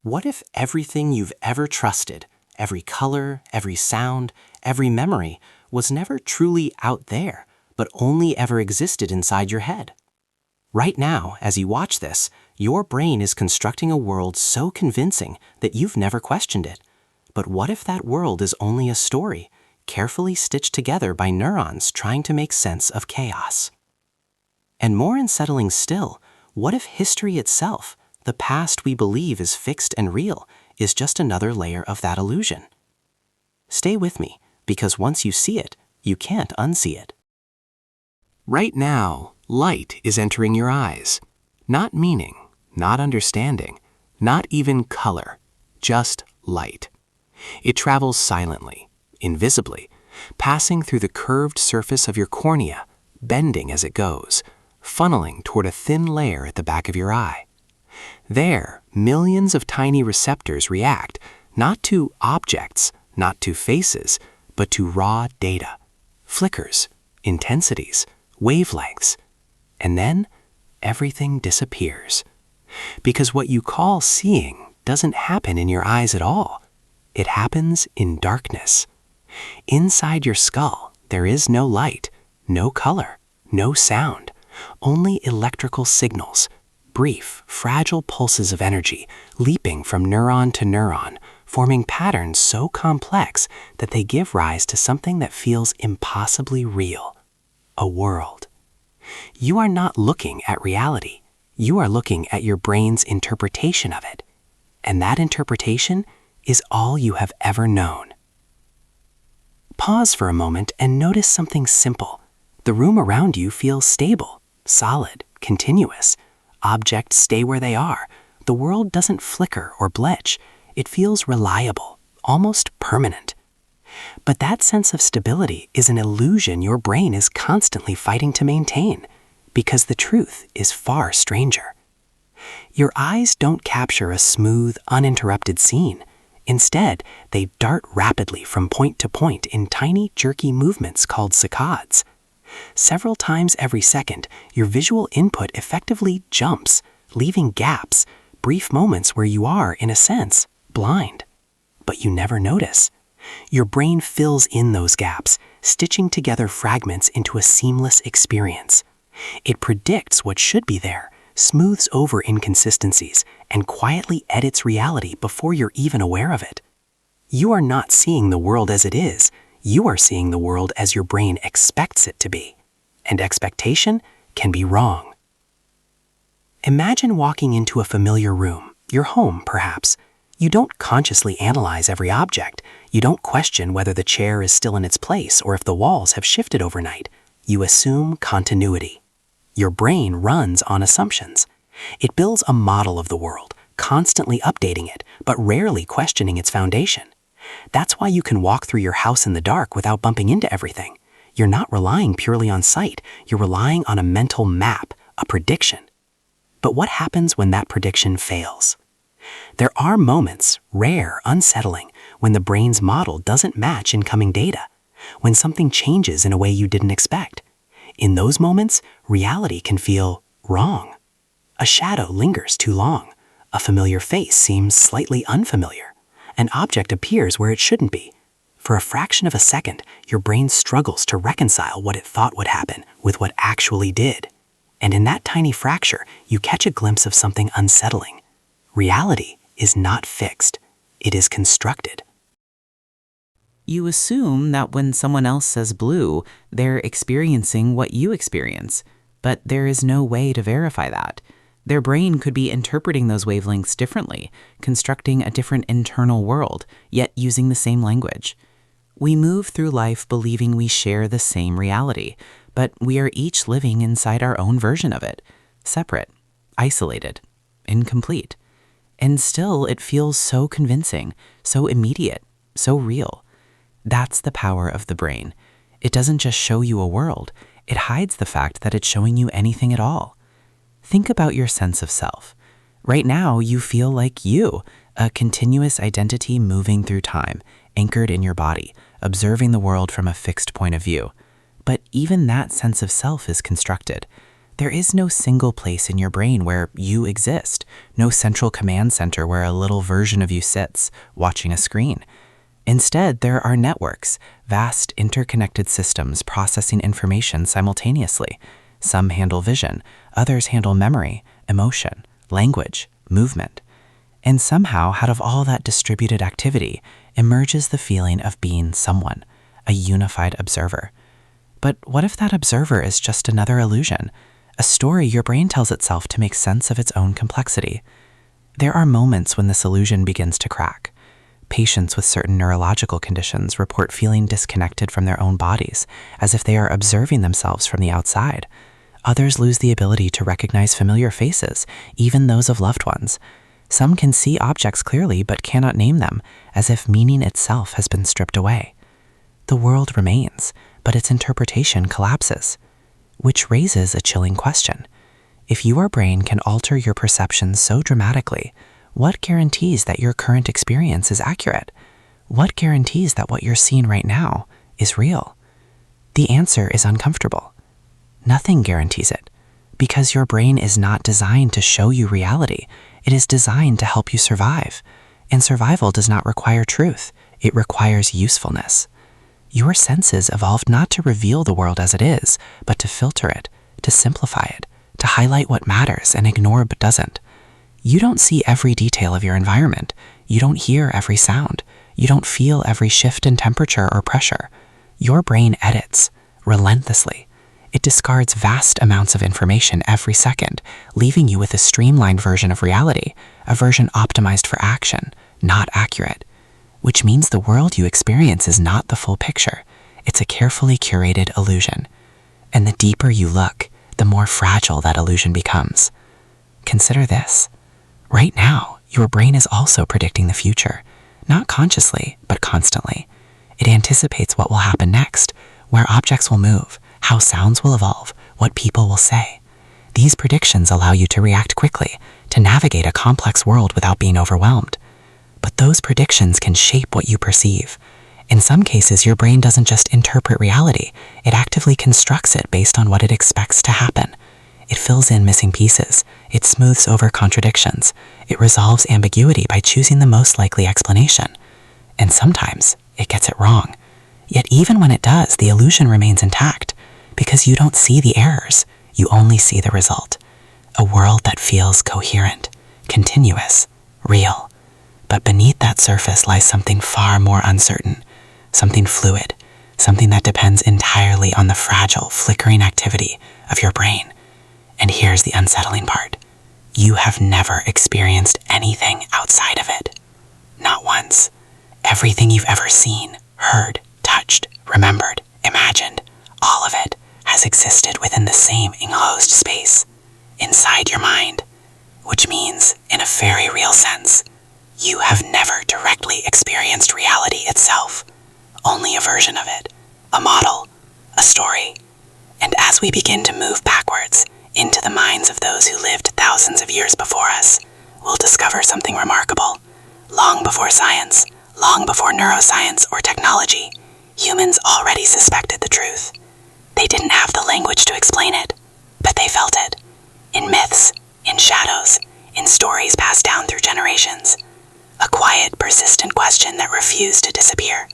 What if everything you've ever trusted, every color, every sound, every memory, was never truly out there, but only ever existed inside your head? Right now, as you watch this, your brain is constructing a world so convincing that you've never questioned it. But what if that world is only a story, carefully stitched together by neurons trying to make sense of chaos? And more unsettling still, what if history itself, the past we believe is fixed and real, is just another layer of that illusion? Stay with me, because once you see it, you can't unsee it. Right now, light is entering your eyes. Not meaning, not understanding, not even color, just light. It travels silently, invisibly, passing through the curved surface of your cornea, bending as it goes, funneling toward a thin layer at the back of your eye. There, millions of tiny receptors react, not to objects, not to faces, but to raw data, flickers, intensities, wavelengths. And then, everything disappears. Because what you call seeing doesn't happen in your eyes at all. It happens in darkness. Inside your skull, there is no light, no color, no sound, only electrical signals, brief, fragile pulses of energy leaping from neuron to neuron, forming patterns so complex that they give rise to something that feels impossibly real, a world. You are not looking at reality. You are looking at your brain's interpretation of it. And that interpretation is all you have ever known. Pause for a moment and notice something simple. The room around you feels stable, solid, continuous. Objects stay where they are. The world doesn't flicker or bleach. It feels reliable, almost permanent. But that sense of stability is an illusion your brain is constantly fighting to maintain, because the truth is far stranger. Your eyes don't capture a smooth, uninterrupted scene. Instead, they dart rapidly from point to point in tiny, jerky movements called saccades. Several times every second, your visual input effectively jumps, leaving gaps, brief moments where you are, in a sense, blind. But you never notice. Your brain fills in those gaps, stitching together fragments into a seamless experience. It predicts what should be there, smooths over inconsistencies, and quietly edits reality before you're even aware of it. You are not seeing the world as it is. You are seeing the world as your brain expects it to be. And expectation can be wrong. Imagine walking into a familiar room, your home perhaps. You don't consciously analyze every object. You don't question whether the chair is still in its place or if the walls have shifted overnight. You assume continuity. Your brain runs on assumptions. It builds a model of the world, constantly updating it, but rarely questioning its foundation. That's why you can walk through your house in the dark without bumping into everything. You're not relying purely on sight. You're relying on a mental map, a prediction. But what happens when that prediction fails? There are moments, rare, unsettling, when the brain's model doesn't match incoming data, when something changes in a way you didn't expect. In those moments, reality can feel wrong. A shadow lingers too long. A familiar face seems slightly unfamiliar. An object appears where it shouldn't be. For a fraction of a second, your brain struggles to reconcile what it thought would happen with what actually did. And in that tiny fracture, you catch a glimpse of something unsettling. Reality is not fixed. It is constructed. You assume that when someone else says blue, they're experiencing what you experience, but there is no way to verify that. Their brain could be interpreting those wavelengths differently, constructing a different internal world, yet using the same language. We move through life believing we share the same reality, but we are each living inside our own version of it, separate, isolated, incomplete. And still, it feels so convincing, so immediate, so real. That's the power of the brain. It doesn't just show you a world, it hides the fact that it's showing you anything at all. Think about your sense of self. Right now, you feel like you, a continuous identity moving through time, anchored in your body, observing the world from a fixed point of view. But even that sense of self is constructed. There is no single place in your brain where you exist, no central command center where a little version of you sits, watching a screen. Instead, there are networks, vast interconnected systems processing information simultaneously. Some handle vision, others handle memory, emotion, language, movement. And somehow, out of all that distributed activity, emerges the feeling of being someone, a unified observer. But what if that observer is just another illusion, a story your brain tells itself to make sense of its own complexity? There are moments when this illusion begins to crack. Patients with certain neurological conditions report feeling disconnected from their own bodies, as if they are observing themselves from the outside. Others lose the ability to recognize familiar faces, even those of loved ones. Some can see objects clearly but cannot name them, as if meaning itself has been stripped away. The world remains, but its interpretation collapses. Which raises a chilling question. If your brain can alter your perceptions so dramatically, what guarantees that your current experience is accurate? What guarantees that what you're seeing right now is real? The answer is uncomfortable. Nothing guarantees it, because your brain is not designed to show you reality. It is designed to help you survive. And survival does not require truth. It requires usefulness. Your senses evolved not to reveal the world as it is, but to filter it, to simplify it, to highlight what matters and ignore what doesn't. You don't see every detail of your environment. You don't hear every sound. You don't feel every shift in temperature or pressure. Your brain edits, relentlessly. It discards vast amounts of information every second, leaving you with a streamlined version of reality, a version optimized for action, not accurate. Which means the world you experience is not the full picture. It's a carefully curated illusion. And the deeper you look, the more fragile that illusion becomes. Consider this. Right now, your brain is also predicting the future, not consciously, but constantly. It anticipates what will happen next, where objects will move, how sounds will evolve, what people will say. These predictions allow you to react quickly, to navigate a complex world without being overwhelmed. But those predictions can shape what you perceive. In some cases, your brain doesn't just interpret reality, it actively constructs it based on what it expects to happen. It fills in missing pieces, it smooths over contradictions, it resolves ambiguity by choosing the most likely explanation. And sometimes, it gets it wrong. Yet even when it does, the illusion remains intact, because you don't see the errors, you only see the result. A world that feels coherent, continuous, real. But beneath that surface lies something far more uncertain, something fluid, something that depends entirely on the fragile, flickering activity of your brain. And here's the unsettling part. You have never experienced anything outside of it. Not once. Everything you've ever seen, heard, touched, remembered, imagined, all of it has existed within the same enclosed space, inside your mind, which means, in a very real sense, you have never directly experienced reality itself, only a version of it, a model, a story. And as we begin to move backwards into the minds of those who lived thousands of years before us, we'll discover something remarkable. Long before science, long before neuroscience or technology, humans already suspected the truth. They didn't have the language to explain it, but they felt it. In myths, in shadows, in stories passed down through generations. A quiet, persistent question that refused to disappear.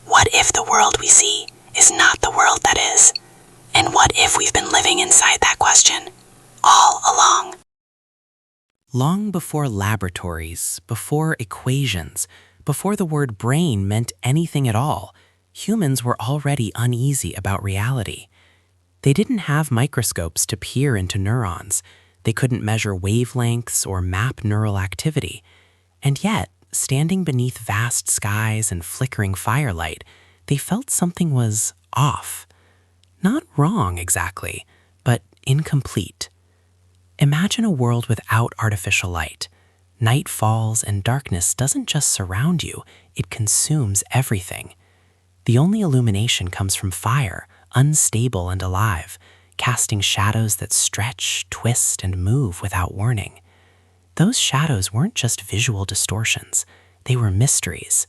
What if the world we see is not the world that is? And what if we've been living inside that question all along? Long before laboratories, before equations, before the word brain meant anything at all, humans were already uneasy about reality. They didn't have microscopes to peer into neurons. They couldn't measure wavelengths or map neural activity. And yet, standing beneath vast skies and flickering firelight, they felt something was off. Not wrong exactly, but incomplete. Imagine a world without artificial light. Night falls and darkness doesn't just surround you, it consumes everything. The only illumination comes from fire, unstable and alive, casting shadows that stretch, twist, and move without warning. Those shadows weren't just visual distortions, they were mysteries.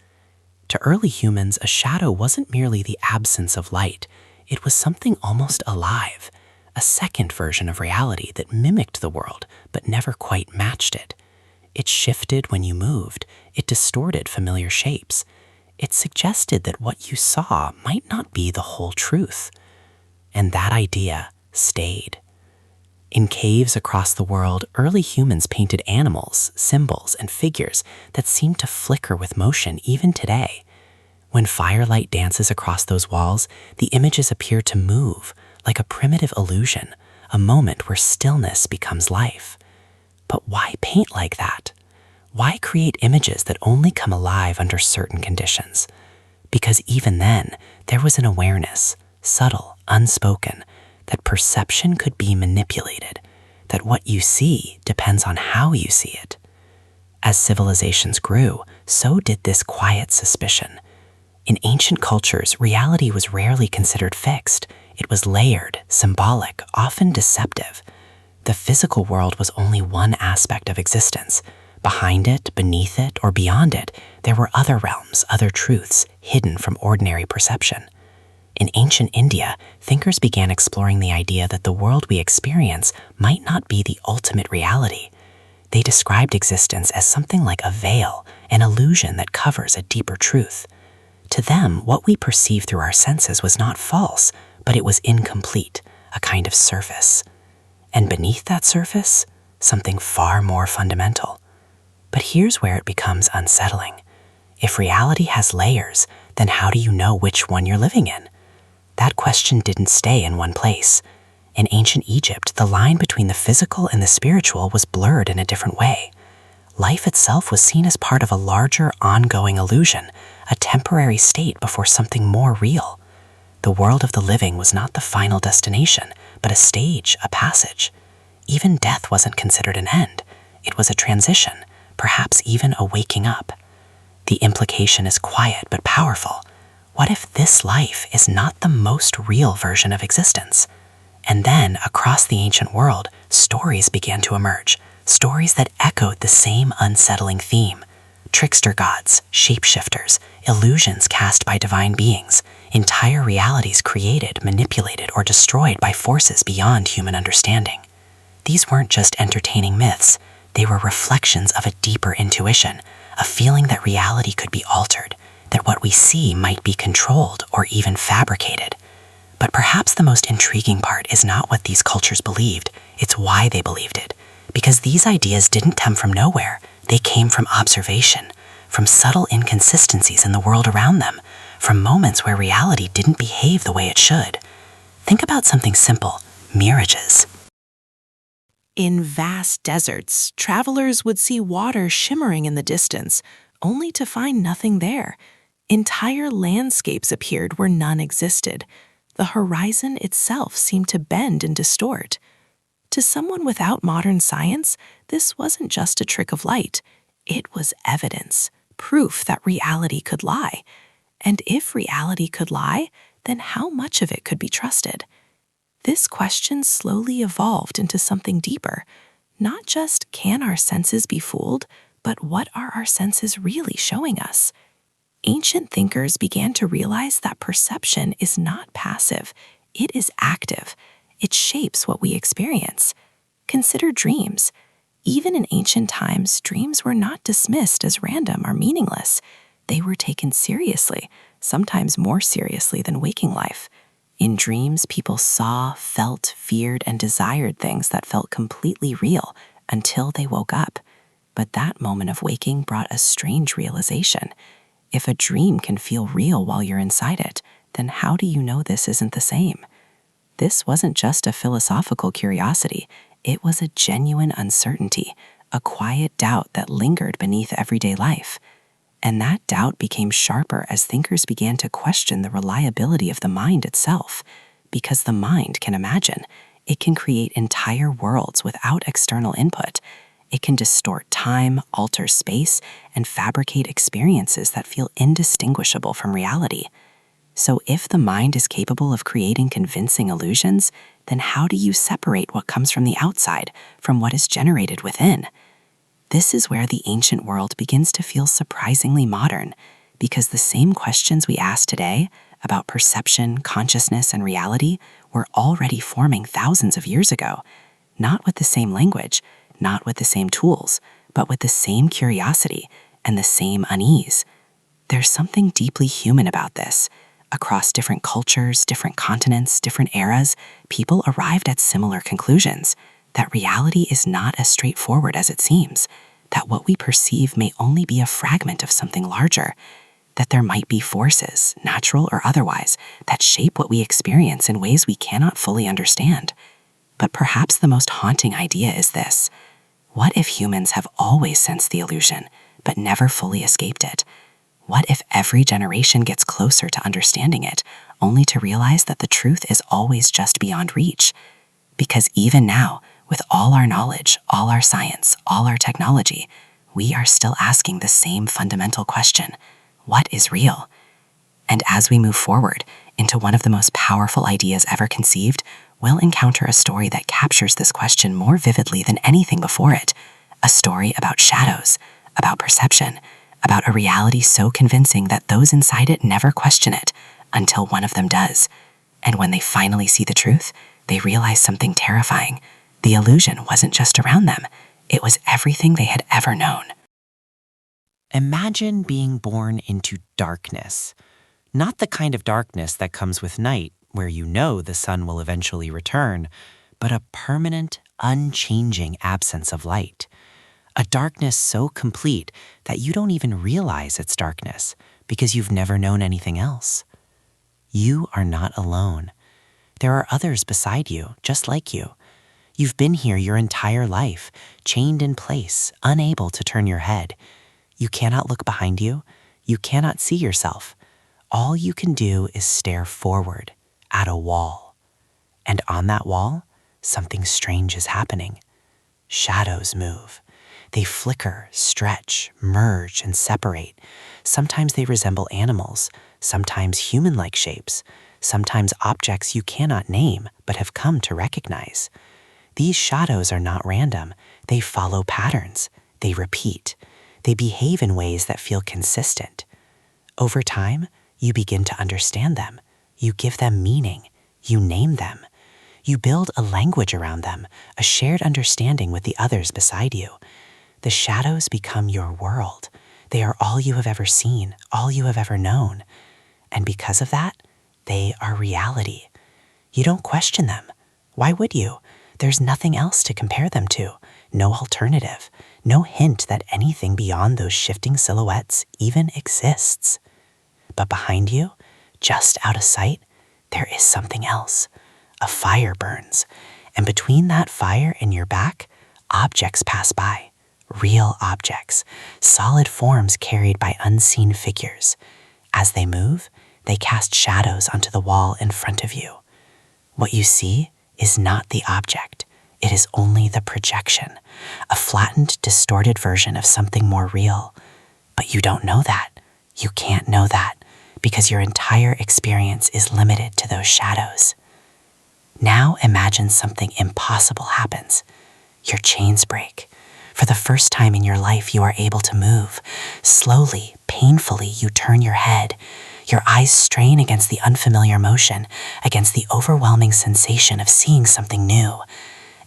To early humans, a shadow wasn't merely the absence of light, it was something almost alive, a second version of reality that mimicked the world but never quite matched it. It shifted when you moved. It distorted familiar shapes. It suggested that what you saw might not be the whole truth. And that idea stayed. In caves across the world, early humans painted animals, symbols, and figures that seemed to flicker with motion even today. When firelight dances across those walls, the images appear to move, like a primitive illusion, a moment where stillness becomes life. But why paint like that? Why create images that only come alive under certain conditions? Because even then, there was an awareness, subtle, unspoken, that perception could be manipulated, that what you see depends on how you see it. As civilizations grew, so did this quiet suspicion. In ancient cultures, reality was rarely considered fixed. It was layered, symbolic, often deceptive. The physical world was only one aspect of existence. Behind it, beneath it, or beyond it, there were other realms, other truths, hidden from ordinary perception. In ancient India, thinkers began exploring the idea that the world we experience might not be the ultimate reality. They described existence as something like a veil, an illusion that covers a deeper truth. To them, what we perceive through our senses was not false, but it was incomplete, a kind of surface. And beneath that surface, something far more fundamental. But here's where it becomes unsettling. If reality has layers, then how do you know which one you're living in? That question didn't stay in one place. In ancient Egypt, the line between the physical and the spiritual was blurred in a different way. Life itself was seen as part of a larger, ongoing illusion, a temporary state before something more real. The world of the living was not the final destination, but a stage, a passage. Even death wasn't considered an end. It was a transition, perhaps even a waking up. The implication is quiet but powerful. What if this life is not the most real version of existence? And then, across the ancient world, stories began to emerge, stories that echoed the same unsettling theme. Trickster gods, shapeshifters, illusions cast by divine beings, entire realities created, manipulated, or destroyed by forces beyond human understanding. These weren't just entertaining myths. They were reflections of a deeper intuition, a feeling that reality could be altered, that what we see might be controlled or even fabricated. But perhaps the most intriguing part is not what these cultures believed, it's why they believed it. Because these ideas didn't come from nowhere, they came from observation, from subtle inconsistencies in the world around them, from moments where reality didn't behave the way it should. Think about something simple, mirages. In vast deserts, travelers would see water shimmering in the distance, only to find nothing there. Entire landscapes appeared where none existed. The horizon itself seemed to bend and distort. To someone without modern science, this wasn't just a trick of light. It was evidence, proof that reality could lie. And if reality could lie, then how much of it could be trusted? This question slowly evolved into something deeper. Not just can our senses be fooled, but what are our senses really showing us? Ancient thinkers began to realize that perception is not passive, it is active. It shapes what we experience. Consider dreams. Even in ancient times, dreams were not dismissed as random or meaningless. They were taken seriously, sometimes more seriously than waking life. In dreams, people saw, felt, feared, and desired things that felt completely real until they woke up. But that moment of waking brought a strange realization. If a dream can feel real while you're inside it, then how do you know this isn't the same? This wasn't just a philosophical curiosity, it was a genuine uncertainty, a quiet doubt that lingered beneath everyday life. And that doubt became sharper as thinkers began to question the reliability of the mind itself. Because the mind can imagine, it can create entire worlds without external input. It can distort time, alter space, and fabricate experiences that feel indistinguishable from reality. So if the mind is capable of creating convincing illusions, then how do you separate what comes from the outside from what is generated within? This is where the ancient world begins to feel surprisingly modern, because the same questions we ask today about perception, consciousness, and reality were already forming thousands of years ago, not with the same language, not with the same tools, but with the same curiosity and the same unease. There's something deeply human about this. Across different cultures, different continents, different eras, people arrived at similar conclusions, that reality is not as straightforward as it seems, that what we perceive may only be a fragment of something larger, that there might be forces, natural or otherwise, that shape what we experience in ways we cannot fully understand. But perhaps the most haunting idea is this: what if humans have always sensed the illusion, but never fully escaped it? What if every generation gets closer to understanding it, only to realize that the truth is always just beyond reach? Because even now, with all our knowledge, all our science, all our technology, we are still asking the same fundamental question: what is real? And as we move forward into one of the most powerful ideas ever conceived, we'll encounter a story that captures this question more vividly than anything before it. A story about shadows, about perception, about a reality so convincing that those inside it never question it until one of them does. And when they finally see the truth, they realize something terrifying. The illusion wasn't just around them, it was everything they had ever known. Imagine being born into darkness. Not the kind of darkness that comes with night, where you know the sun will eventually return, but a permanent, unchanging absence of light. A darkness so complete that you don't even realize it's darkness because you've never known anything else. You are not alone. There are others beside you, just like you. You've been here your entire life, chained in place, unable to turn your head. You cannot look behind you. You cannot see yourself. All you can do is stare forward at a wall. And on that wall, something strange is happening. Shadows move. They flicker, stretch, merge, and separate. Sometimes they resemble animals, sometimes human-like shapes, sometimes objects you cannot name but have come to recognize. These shadows are not random. They follow patterns. They repeat. They behave in ways that feel consistent. Over time, you begin to understand them. You give them meaning. You name them. You build a language around them, a shared understanding with the others beside you. The shadows become your world. They are all you have ever seen, all you have ever known. And because of that, they are reality. You don't question them. Why would you? There's nothing else to compare them to, no alternative, no hint that anything beyond those shifting silhouettes even exists. But behind you, just out of sight, there is something else. A fire burns, and between that fire and your back, objects pass by. Real objects, solid forms carried by unseen figures. As they move, they cast shadows onto the wall in front of you. What you see is not the object. It is only the projection, a flattened, distorted version of something more real. But you don't know that. You can't know that, because your entire experience is limited to those shadows. Now imagine something impossible happens. Your chains break. For the first time in your life, you are able to move. Slowly, painfully, you turn your head. Your eyes strain against the unfamiliar motion, against the overwhelming sensation of seeing something new.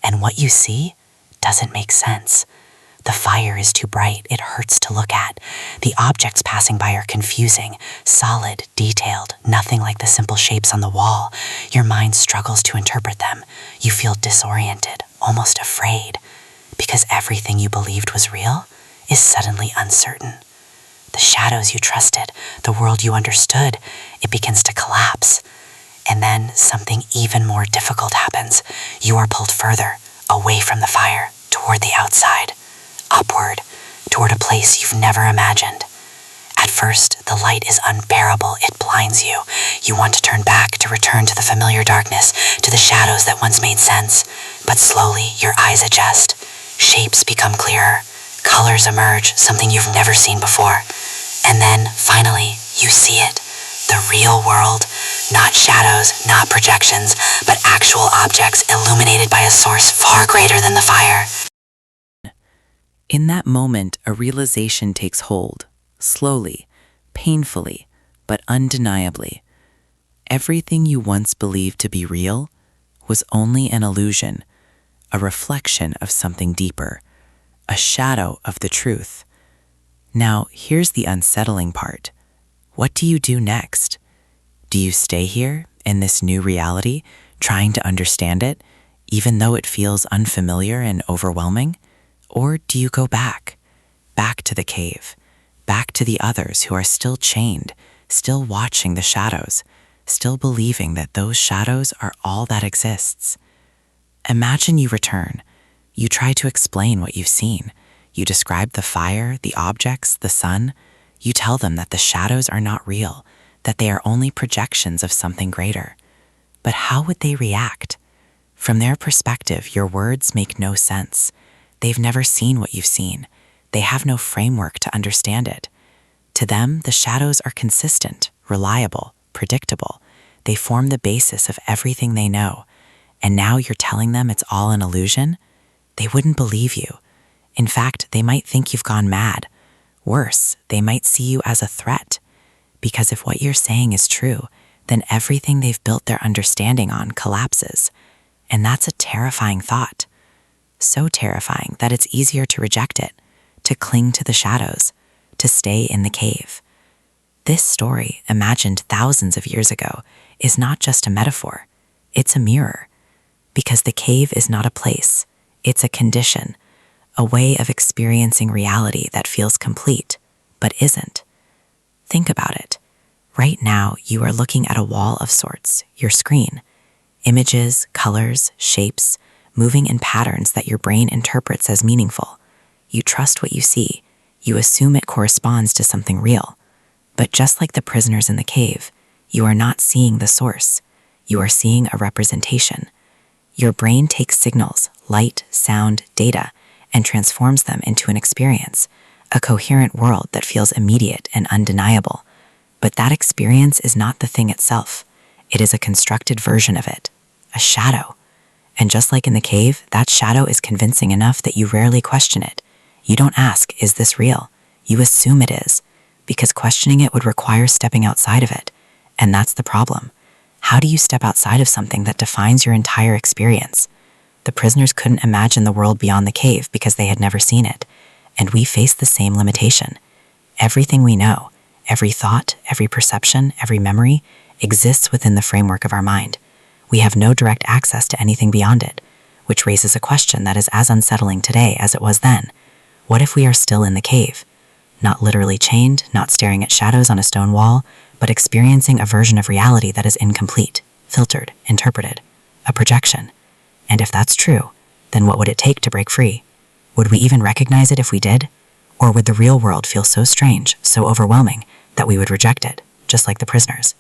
And what you see doesn't make sense. The fire is too bright, it hurts to look at. The objects passing by are confusing, solid, detailed, nothing like the simple shapes on the wall. Your mind struggles to interpret them. You feel disoriented, almost afraid. Because everything you believed was real is suddenly uncertain. The shadows you trusted, the world you understood, it begins to collapse. And then something even more difficult happens. You are pulled further, away from the fire, toward the outside, upward, toward a place you've never imagined. At first, the light is unbearable. It blinds you. You want to turn back, to return to the familiar darkness, to the shadows that once made sense. But slowly, your eyes adjust. Shapes become clearer. Colors emerge, something you've never seen before. And then, finally, you see it. The real world. Not shadows, not projections, but actual objects illuminated by a source far greater than the fire. In that moment, a realization takes hold, slowly, painfully, but undeniably. Everything you once believed to be real was only an illusion, a reflection of something deeper, a shadow of the truth. Now, here's the unsettling part. What do you do next? Do you stay here in this new reality, trying to understand it, even though it feels unfamiliar and overwhelming? Or do you go back to the cave, back to the others who are still chained, still watching the shadows, still believing that those shadows are all that exists? Imagine you return. You try to explain what you've seen. You describe the fire, the objects, the sun. You tell them that the shadows are not real, that they are only projections of something greater. But how would they react? From their perspective, your words make no sense. They've never seen what you've seen. They have no framework to understand it. To them, the shadows are consistent, reliable, predictable. They form the basis of everything they know. And now you're telling them it's all an illusion? They wouldn't believe you. In fact, they might think you've gone mad. Worse, they might see you as a threat. Because if what you're saying is true, then everything they've built their understanding on collapses. And that's a terrifying thought. So terrifying that it's easier to reject it, to cling to the shadows, to stay in the cave. This story, imagined thousands of years ago, is not just a metaphor. It's a mirror. Because the cave is not a place. It's a condition, a way of experiencing reality that feels complete, but isn't. Think about it. Right now, you are looking at a wall of sorts, your screen. Images, colors, shapes, moving in patterns that your brain interprets as meaningful. You trust what you see. You assume it corresponds to something real. But just like the prisoners in the cave, you are not seeing the source. You are seeing a representation. Your brain takes signals, light, sound, data, and transforms them into an experience, a coherent world that feels immediate and undeniable. But that experience is not the thing itself. It is a constructed version of it, a shadow. And just like in the cave, that shadow is convincing enough that you rarely question it. You don't ask, is this real? You assume it is, because questioning it would require stepping outside of it. And that's the problem. How do you step outside of something that defines your entire experience? The prisoners couldn't imagine the world beyond the cave because they had never seen it. And we face the same limitation. Everything we know, every thought, every perception, every memory, exists within the framework of our mind. We have no direct access to anything beyond it, which raises a question that is as unsettling today as it was then. What if we are still in the cave? Not literally chained, not staring at shadows on a stone wall, but experiencing a version of reality that is incomplete, filtered, interpreted, a projection. And if that's true, then what would it take to break free? Would we even recognize it if we did? Or would the real world feel so strange, so overwhelming, that we would reject it, just like the prisoners?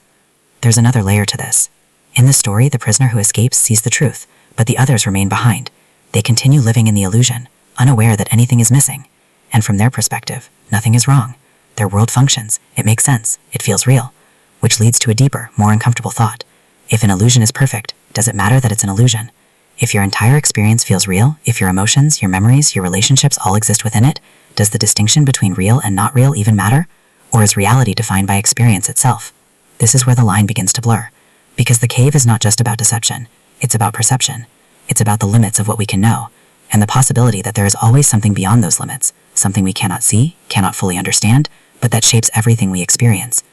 There's another layer to this. In the story, the prisoner who escapes sees the truth, but the others remain behind. They continue living in the illusion, unaware that anything is missing. And from their perspective, nothing is wrong. Their world functions, it makes sense, it feels real. Which leads to a deeper, more uncomfortable thought. If an illusion is perfect, does it matter that it's an illusion? If your entire experience feels real, if your emotions, your memories, your relationships all exist within it, does the distinction between real and not real even matter? Or is reality defined by experience itself? This is where the line begins to blur. Because the cave is not just about deception, it's about perception. It's about the limits of what we can know, and the possibility that there is always something beyond those limits, something we cannot see, cannot fully understand, but that shapes everything we experience.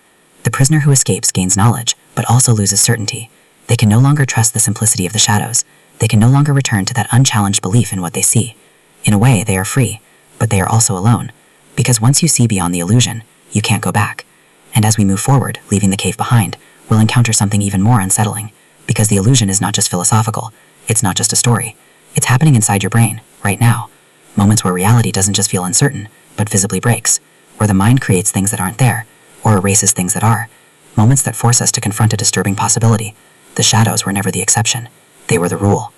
The prisoner who escapes gains knowledge, but also loses certainty. They can no longer trust the simplicity of the shadows. They can no longer return to that unchallenged belief in what they see. In a way, they are free, but they are also alone. Because once you see beyond the illusion, you can't go back. And as we move forward, leaving the cave behind, we'll encounter something even more unsettling. Because the illusion is not just philosophical, it's not just a story. It's happening inside your brain, right now. Moments where reality doesn't just feel uncertain, but visibly breaks. Where the mind creates things that aren't there, or erases things that are. Moments that force us to confront a disturbing possibility. The shadows were never the exception. They were the rule.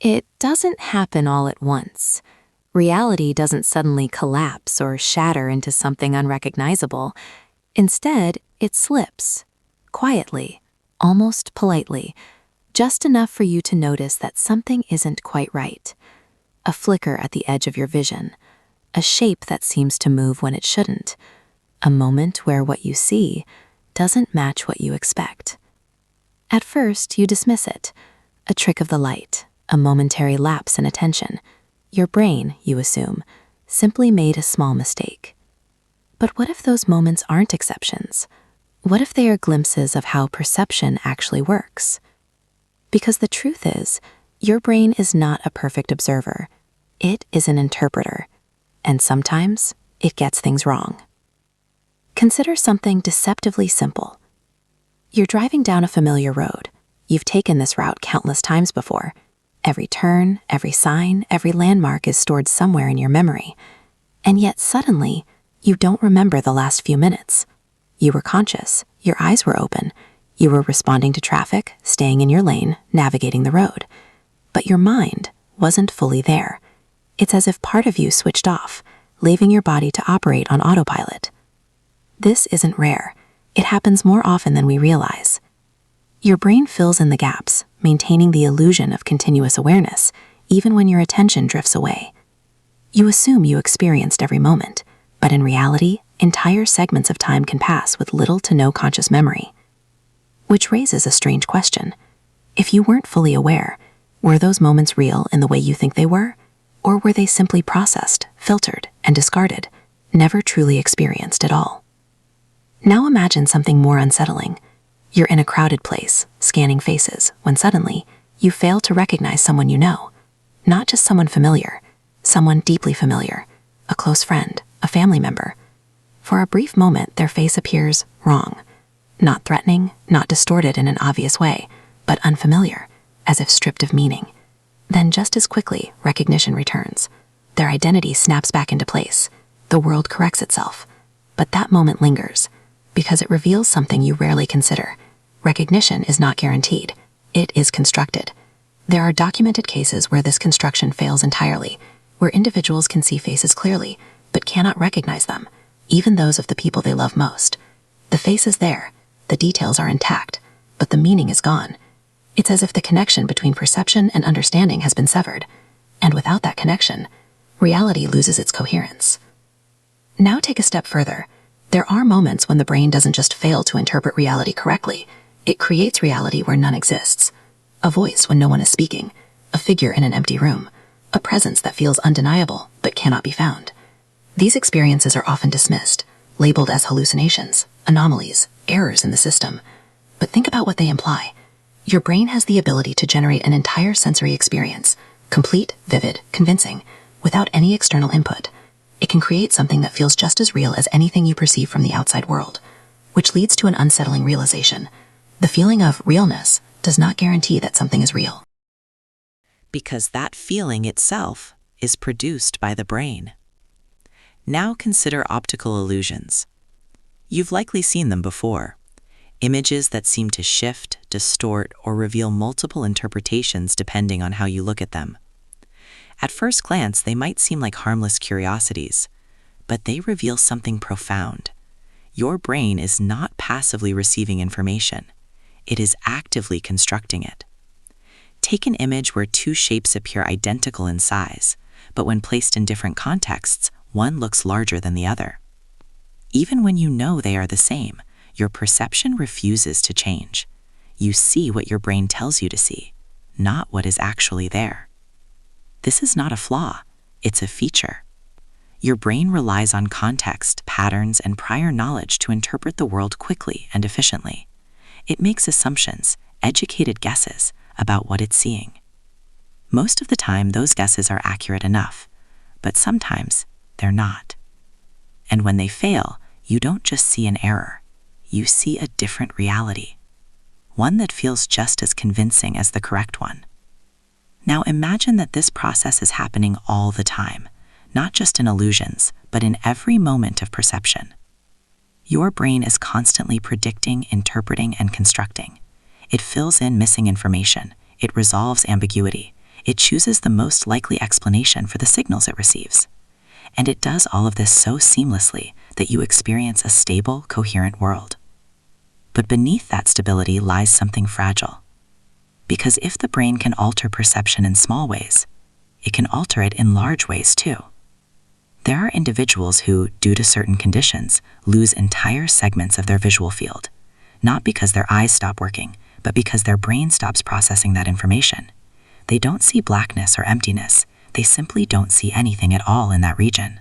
It doesn't happen all at once. Reality doesn't suddenly collapse or shatter into something unrecognizable. Instead, it slips, quietly, almost politely, just enough for you to notice that something isn't quite right. A flicker at the edge of your vision, a shape that seems to move when it shouldn't, a moment where what you see, doesn't match what you expect. At first, you dismiss it. A trick of the light, a momentary lapse in attention. Your brain, you assume, simply made a small mistake. But what if those moments aren't exceptions? What if they are glimpses of how perception actually works? Because the truth is, your brain is not a perfect observer. It is an interpreter, and sometimes it gets things wrong. Consider something deceptively simple. You're driving down a familiar road. You've taken this route countless times before. Every turn, every sign, every landmark is stored somewhere in your memory. And yet suddenly, you don't remember the last few minutes. You were conscious, your eyes were open, you were responding to traffic, staying in your lane, navigating the road. But your mind wasn't fully there. It's as if part of you switched off, leaving your body to operate on autopilot. This isn't rare. It happens more often than we realize. Your brain fills in the gaps, maintaining the illusion of continuous awareness, even when your attention drifts away. You assume you experienced every moment, but in reality, entire segments of time can pass with little to no conscious memory. Which raises a strange question. If you weren't fully aware, were those moments real in the way you think they were? Or were they simply processed, filtered, and discarded, never truly experienced at all? Now imagine something more unsettling. You're in a crowded place, scanning faces, when suddenly, you fail to recognize someone you know. Not just someone familiar, someone deeply familiar, a close friend, a family member. For a brief moment, their face appears wrong. Not threatening, not distorted in an obvious way, but unfamiliar, as if stripped of meaning. Then just as quickly, recognition returns. Their identity snaps back into place. The world corrects itself. But that moment lingers, because it reveals something you rarely consider. Recognition is not guaranteed. It is constructed. There are documented cases where this construction fails entirely, where individuals can see faces clearly, but cannot recognize them, even those of the people they love most. The face is there, the details are intact, but the meaning is gone. It's as if the connection between perception and understanding has been severed, and without that connection, reality loses its coherence. Now take a step further. There are moments when the brain doesn't just fail to interpret reality correctly, it creates reality where none exists. A voice when no one is speaking, a figure in an empty room, a presence that feels undeniable but cannot be found. These experiences are often dismissed, labeled as hallucinations, anomalies, errors in the system. But think about what they imply. Your brain has the ability to generate an entire sensory experience, complete, vivid, convincing, without any external input. It can create something that feels just as real as anything you perceive from the outside world, which leads to an unsettling realization. The feeling of realness does not guarantee that something is real. Because that feeling itself is produced by the brain. Now consider optical illusions. You've likely seen them before. Images that seem to shift, distort, or reveal multiple interpretations depending on how you look at them. At first glance, they might seem like harmless curiosities, but they reveal something profound. Your brain is not passively receiving information. It is actively constructing it. Take an image where two shapes appear identical in size, but when placed in different contexts, one looks larger than the other. Even when you know they are the same, your perception refuses to change. You see what your brain tells you to see, not what is actually there. This is not a flaw, it's a feature. Your brain relies on context, patterns, and prior knowledge to interpret the world quickly and efficiently. It makes assumptions, educated guesses, about what it's seeing. Most of the time, those guesses are accurate enough, but sometimes they're not. And when they fail, you don't just see an error. You see a different reality, one that feels just as convincing as the correct one. Now imagine that this process is happening all the time, not just in illusions, but in every moment of perception. Your brain is constantly predicting, interpreting, and constructing. It fills in missing information. It resolves ambiguity. It chooses the most likely explanation for the signals it receives. And it does all of this so seamlessly that you experience a stable, coherent world. But beneath that stability lies something fragile. Because if the brain can alter perception in small ways, it can alter it in large ways too. There are individuals who, due to certain conditions, lose entire segments of their visual field. not because their eyes stop working, but because their brain stops processing that information. They don't see blackness or emptiness. They simply don't see anything at all in that region.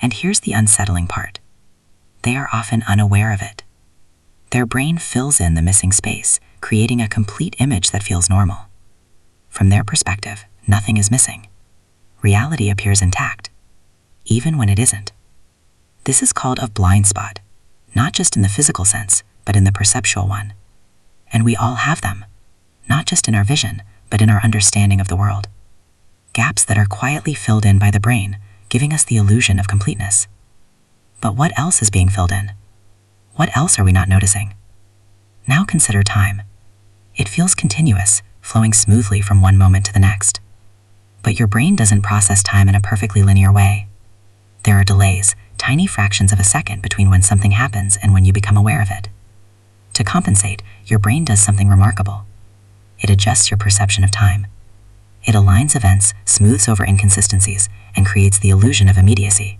And here's the unsettling part. They are often unaware of it. Their brain fills in the missing space, creating a complete image that feels normal. From their perspective, nothing is missing. Reality appears intact, even when it isn't. This is called a blind spot, not just in the physical sense, but in the perceptual one. And we all have them, not just in our vision, but in our understanding of the world. Gaps that are quietly filled in by the brain, giving us the illusion of completeness. But what else is being filled in? What else are we not noticing? Now consider time. It feels continuous, flowing smoothly from one moment to the next. But your brain doesn't process time in a perfectly linear way. There are delays, tiny fractions of a second between when something happens and when you become aware of it. To compensate, your brain does something remarkable. It adjusts your perception of time. It aligns events, smooths over inconsistencies, and creates the illusion of immediacy.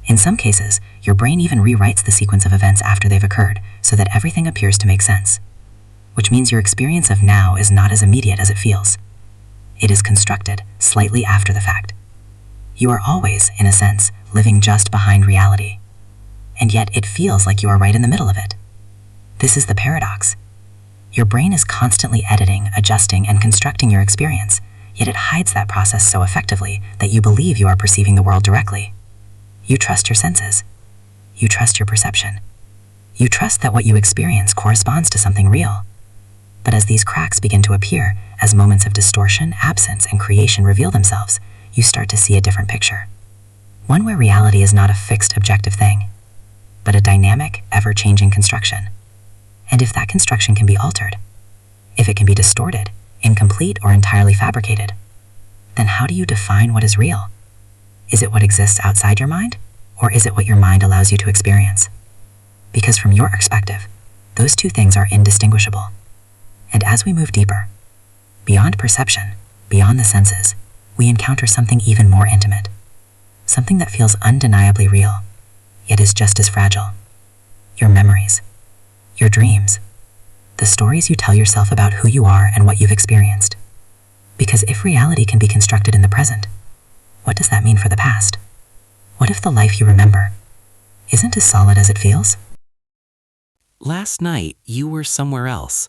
In some cases, your brain even rewrites the sequence of events after they've occurred so that everything appears to make sense. Which means your experience of now is not as immediate as it feels. It is constructed slightly after the fact. You are always, in a sense, living just behind reality. And yet it feels like you are right in the middle of it. This is the paradox. Your brain is constantly editing, adjusting, and constructing your experience, yet it hides that process so effectively that you believe you are perceiving the world directly. You trust your senses. You trust your perception. You trust that what you experience corresponds to something real. But as these cracks begin to appear, as moments of distortion, absence, and creation reveal themselves, you start to see a different picture. One where reality is not a fixed, objective thing, but a dynamic, ever-changing construction. And if that construction can be altered, if it can be distorted, incomplete, or entirely fabricated, then how do you define what is real? Is it what exists outside your mind, or is it what your mind allows you to experience? Because from your perspective, those two things are indistinguishable. And as we move deeper, beyond perception, beyond the senses, we encounter something even more intimate. Something that feels undeniably real, yet is just as fragile. Your memories, your dreams, the stories you tell yourself about who you are and what you've experienced. Because if reality can be constructed in the present, what does that mean for the past? What if the life you remember isn't as solid as it feels? Last night, you were somewhere else.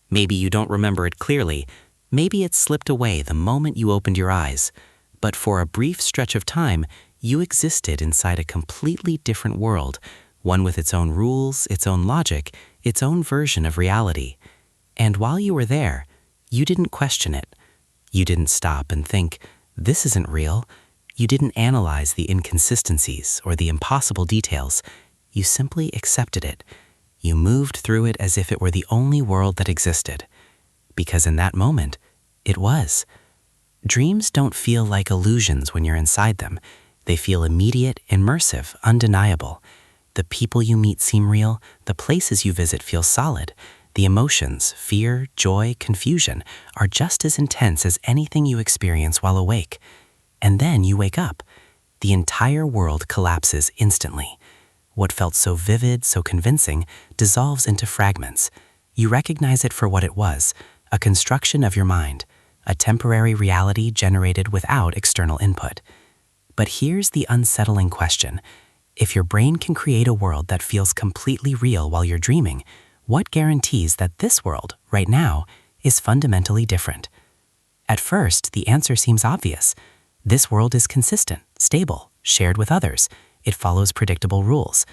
Maybe you don't remember it clearly. Maybe it slipped away the moment you opened your eyes. But for a brief stretch of time, you existed inside a completely different world, one with its own rules, its own logic, its own version of reality. And while you were there, you didn't question it. You didn't stop and think, this isn't real. You didn't analyze the inconsistencies or the impossible details. You simply accepted it. You moved through it as if it were the only world that existed. Because in that moment, it was. Dreams don't feel like illusions when you're inside them. They feel immediate, immersive, undeniable. The people you meet seem real. The places you visit feel solid. The emotions, fear, joy, confusion, are just as intense as anything you experience while awake. And then you wake up. The entire world collapses instantly. What felt so vivid, so convincing, dissolves into fragments. You recognize it for what it was, a construction of your mind, a temporary reality generated without external input. But here's the unsettling question. If your brain can create a world that feels completely real while you're dreaming, what guarantees that this world, right now, is fundamentally different? At first, the answer seems obvious. This world is consistent, stable, shared with others. It follows predictable rules.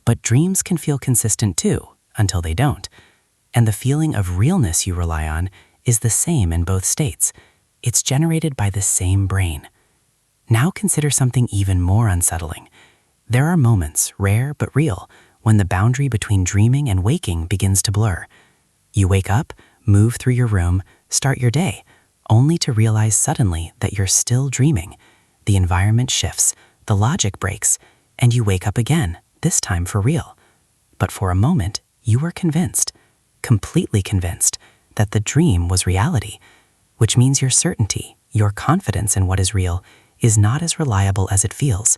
But dreams can feel consistent too, until they don't. And the feeling of realness you rely on is the same in both states. It's generated by the same brain. Now consider something even more unsettling. There are moments, rare but real, when the boundary between dreaming and waking begins to blur. You wake up, move through your room, start your day, only to realize suddenly that you're still dreaming. The environment shifts, the logic breaks, and you wake up again, this time for real. But for a moment, you were convinced, completely convinced, that the dream was reality, which means your certainty, your confidence in what is real, is not as reliable as it feels.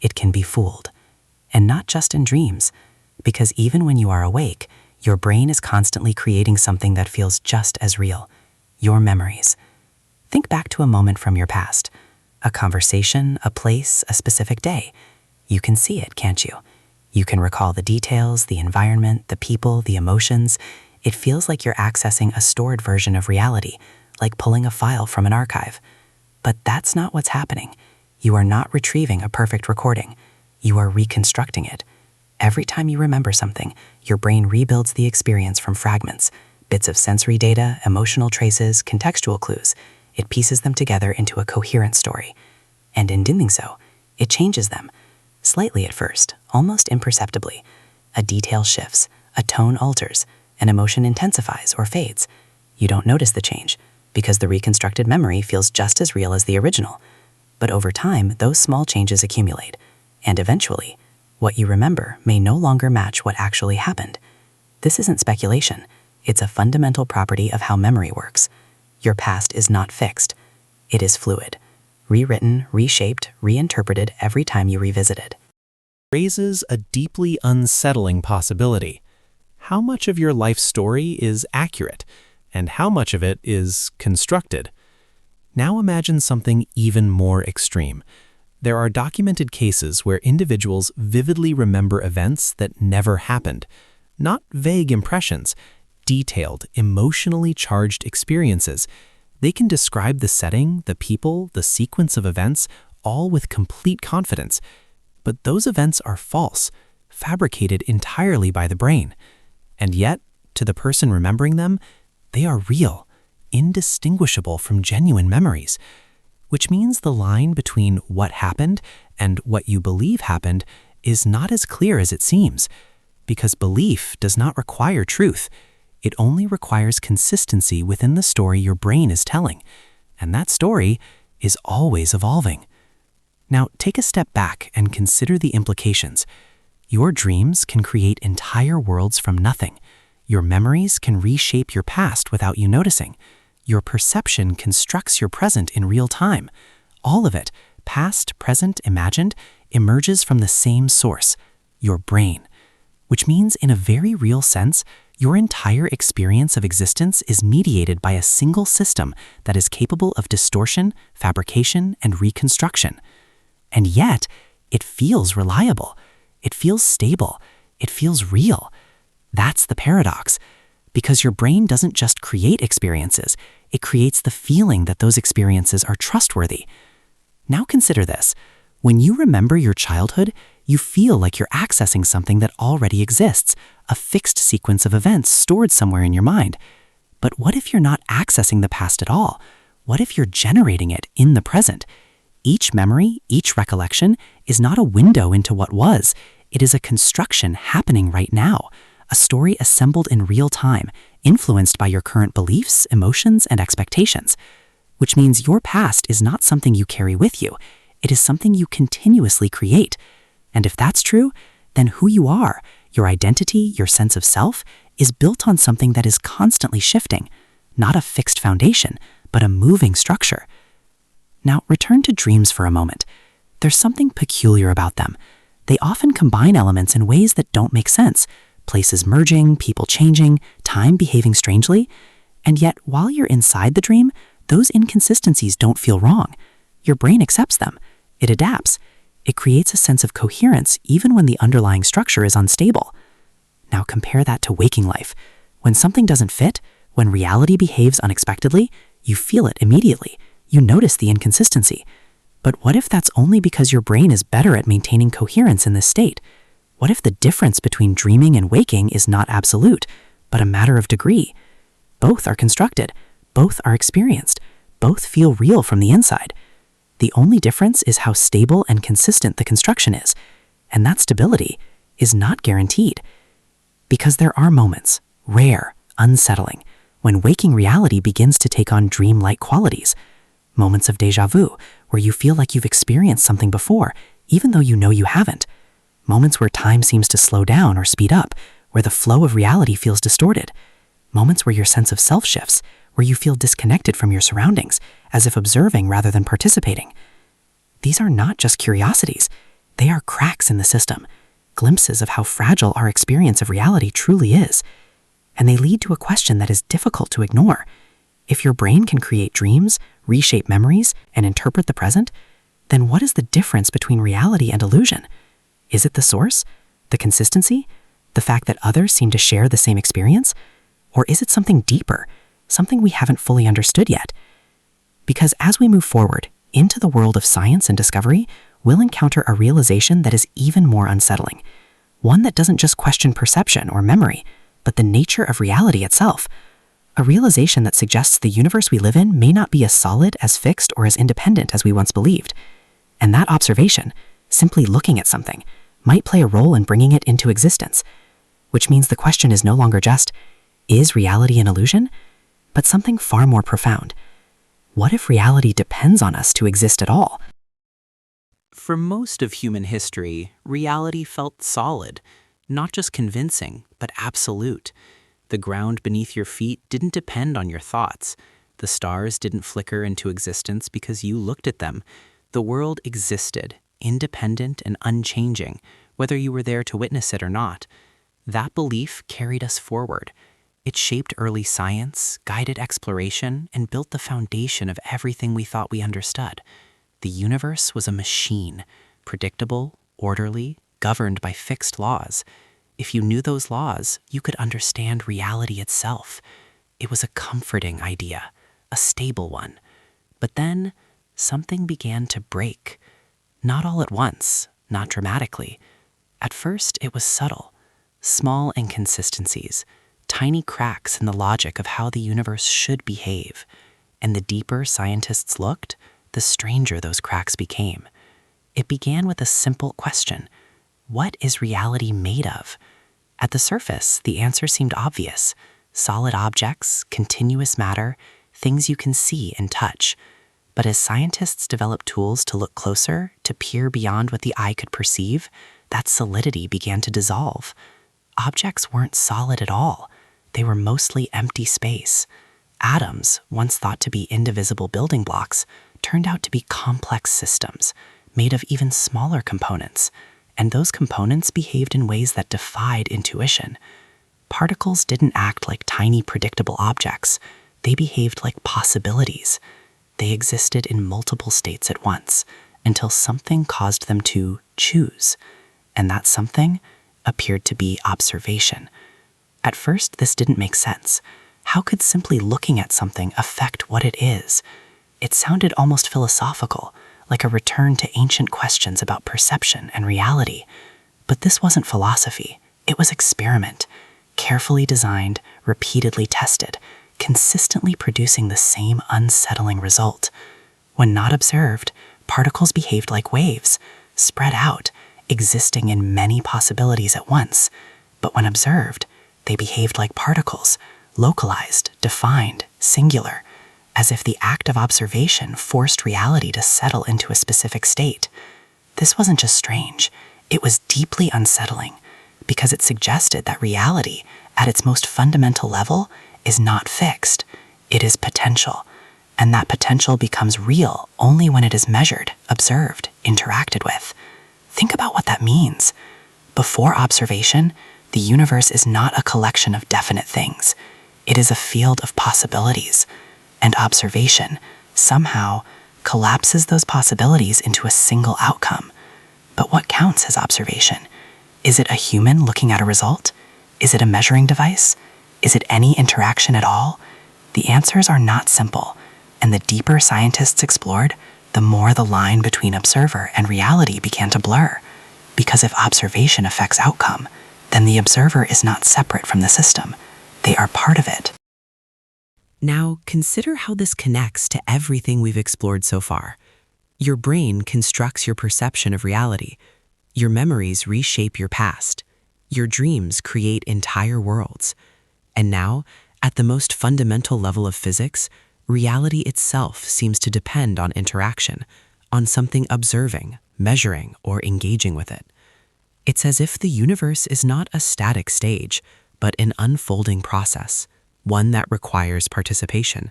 It can be fooled. And not just in dreams, because even when you are awake, Your brain is constantly creating something that feels just as real, your memories. Think back to a moment from your past, a conversation, a place, a specific day. You can see it, can't you? You can recall the details, the environment, the people, the emotions. It feels like you're accessing a stored version of reality, like pulling a file from an archive. But that's not what's happening. You are not retrieving a perfect recording. You are reconstructing it. Every time you remember something, your brain rebuilds the experience from fragments, bits of sensory data, emotional traces, contextual clues. It pieces them together into a coherent story. And in doing so, it changes them. Slightly at first, almost imperceptibly. A detail shifts, a tone alters, an emotion intensifies or fades. You don't notice the change, because the reconstructed memory feels just as real as the original. But over time, those small changes accumulate, and eventually, what you remember may no longer match what actually happened. This isn't speculation. It's a fundamental property of how memory works. Your past is not fixed. It is fluid, rewritten, reshaped, reinterpreted every time you revisit it. Raises a deeply unsettling possibility. How much of your life story is accurate, and how much of it is constructed? Now imagine something even more extreme. There are documented cases where individuals vividly remember events that never happened. Not vague impressions, detailed, emotionally charged experiences. They can describe the setting, the people, the sequence of events, all with complete confidence. But those events are false, fabricated entirely by the brain. And yet, to the person remembering them, they are real, indistinguishable from genuine memories. Which means the line between what happened and what you believe happened is not as clear as it seems, because belief does not require truth. It only requires consistency within the story your brain is telling, and that story is always evolving. Now, take a step back and consider the implications. Your dreams can create entire worlds from nothing. Your memories can reshape your past without you noticing. Your perception constructs your present in real time. All of it, past, present, imagined, emerges from the same source, your brain. Which means, in a very real sense, your entire experience of existence is mediated by a single system that is capable of distortion, fabrication, and reconstruction. And yet, it feels reliable. It feels stable. It feels real. That's the paradox. Because your brain doesn't just create experiences, it creates the feeling that those experiences are trustworthy. Now consider this. When you remember your childhood, you feel like you're accessing something that already exists, a fixed sequence of events stored somewhere in your mind. But what if you're not accessing the past at all? What if you're generating it in the present? Each memory, each recollection, is not a window into what was. It is a construction happening right now. A story assembled in real time, influenced by your current beliefs, emotions, and expectations. Which means your past is not something you carry with you. It is something you continuously create. And if that's true, then who you are, your identity, your sense of self, is built on something that is constantly shifting. Not a fixed foundation, but a moving structure. Now return to dreams for a moment. There's something peculiar about them. They often combine elements in ways that don't make sense. Places merging, people changing, time behaving strangely. And yet, while you're inside the dream, those inconsistencies don't feel wrong. Your brain accepts them. It adapts. It creates a sense of coherence even when the underlying structure is unstable. Now compare that to waking life. When something doesn't fit, when reality behaves unexpectedly, you feel it immediately. You notice the inconsistency. But what if that's only because your brain is better at maintaining coherence in this state? What if the difference between dreaming and waking is not absolute, but a matter of degree? Both are constructed. Both are experienced. Both feel real from the inside. The only difference is how stable and consistent the construction is, and that stability is not guaranteed. Because there are moments, rare, unsettling, when waking reality begins to take on dream-like qualities. Moments of déjà vu, where you feel like you've experienced something before, even though you know you haven't. Moments where time seems to slow down or speed up, where the flow of reality feels distorted. Moments where your sense of self shifts, where you feel disconnected from your surroundings, as if observing rather than participating. These are not just curiosities. They are cracks in the system, glimpses of how fragile our experience of reality truly is. and they lead to a question that is difficult to ignore. If your brain can create dreams, reshape memories, and interpret the present, then what is the difference between reality and illusion? Is it the source? The consistency? The fact that others seem to share the same experience? Or is it something deeper, something we haven't fully understood yet? Because as we move forward into the world of science and discovery, we'll encounter a realization that is even more unsettling. One that doesn't just question perception or memory, but the nature of reality itself. A realization that suggests the universe we live in may not be as solid, as fixed, or as independent as we once believed. And that observation, simply looking at something, might play a role in bringing it into existence. Which means the question is no longer just, is reality an illusion? But something far more profound. What if reality depends on us to exist at all? For most of human history, reality felt solid, not just convincing, but absolute. The ground beneath your feet didn't depend on your thoughts. The stars didn't flicker into existence because you looked at them. The world existed, independent and unchanging, whether you were there to witness it or not. That belief carried us forward. It shaped early science, guided exploration, and built the foundation of everything we thought we understood. The universe was a machine, predictable, orderly, governed by fixed laws. If you knew those laws, you could understand reality itself. It was a comforting idea, a stable one. But then, something began to break. Not all at once, not dramatically. At first, it was subtle. Small inconsistencies, tiny cracks in the logic of how the universe should behave. And the deeper scientists looked, the stranger those cracks became. It began with a simple question. What is reality made of? At the surface, the answer seemed obvious. Solid objects, continuous matter, things you can see and touch. But as scientists developed tools to look closer, to peer beyond what the eye could perceive, that solidity began to dissolve. Objects weren't solid at all. They were mostly empty space. Atoms, once thought to be indivisible building blocks, turned out to be complex systems, made of even smaller components. And those components behaved in ways that defied intuition. Particles didn't act like tiny, predictable objects. They behaved like possibilities. They existed in multiple states at once, until something caused them to choose. And that something appeared to be observation. At first, this didn't make sense. How could simply looking at something affect what it is? It sounded almost philosophical, like a return to ancient questions about perception and reality. But this wasn't philosophy. It was experiment, carefully designed, repeatedly tested, consistently producing the same unsettling result. When not observed, particles behaved like waves, spread out, existing in many possibilities at once. But when observed, they behaved like particles, localized, defined, singular, as if the act of observation forced reality to settle into a specific state. This wasn't just strange, it was deeply unsettling, because it suggested that reality, at its most fundamental level, is not fixed. It is potential, and that potential becomes real only when it is measured, observed, interacted with. Think about what that means. Before observation, the universe is not a collection of definite things. It is a field of possibilities. And observation, somehow, collapses those possibilities into a single outcome. But what counts as observation? Is it a human looking at a result? Is it a measuring device? Is it any interaction at all? The answers are not simple, and the deeper scientists explored, the more the line between observer and reality began to blur. Because if observation affects outcome, then the observer is not separate from the system. They are part of it. Now, consider how this connects to everything we've explored so far. Your brain constructs your perception of reality. Your memories reshape your past. Your dreams create entire worlds. And now, at the most fundamental level of physics, reality itself seems to depend on interaction, on something observing, measuring, or engaging with it. It's as if the universe is not a static stage, but an unfolding process, one that requires participation.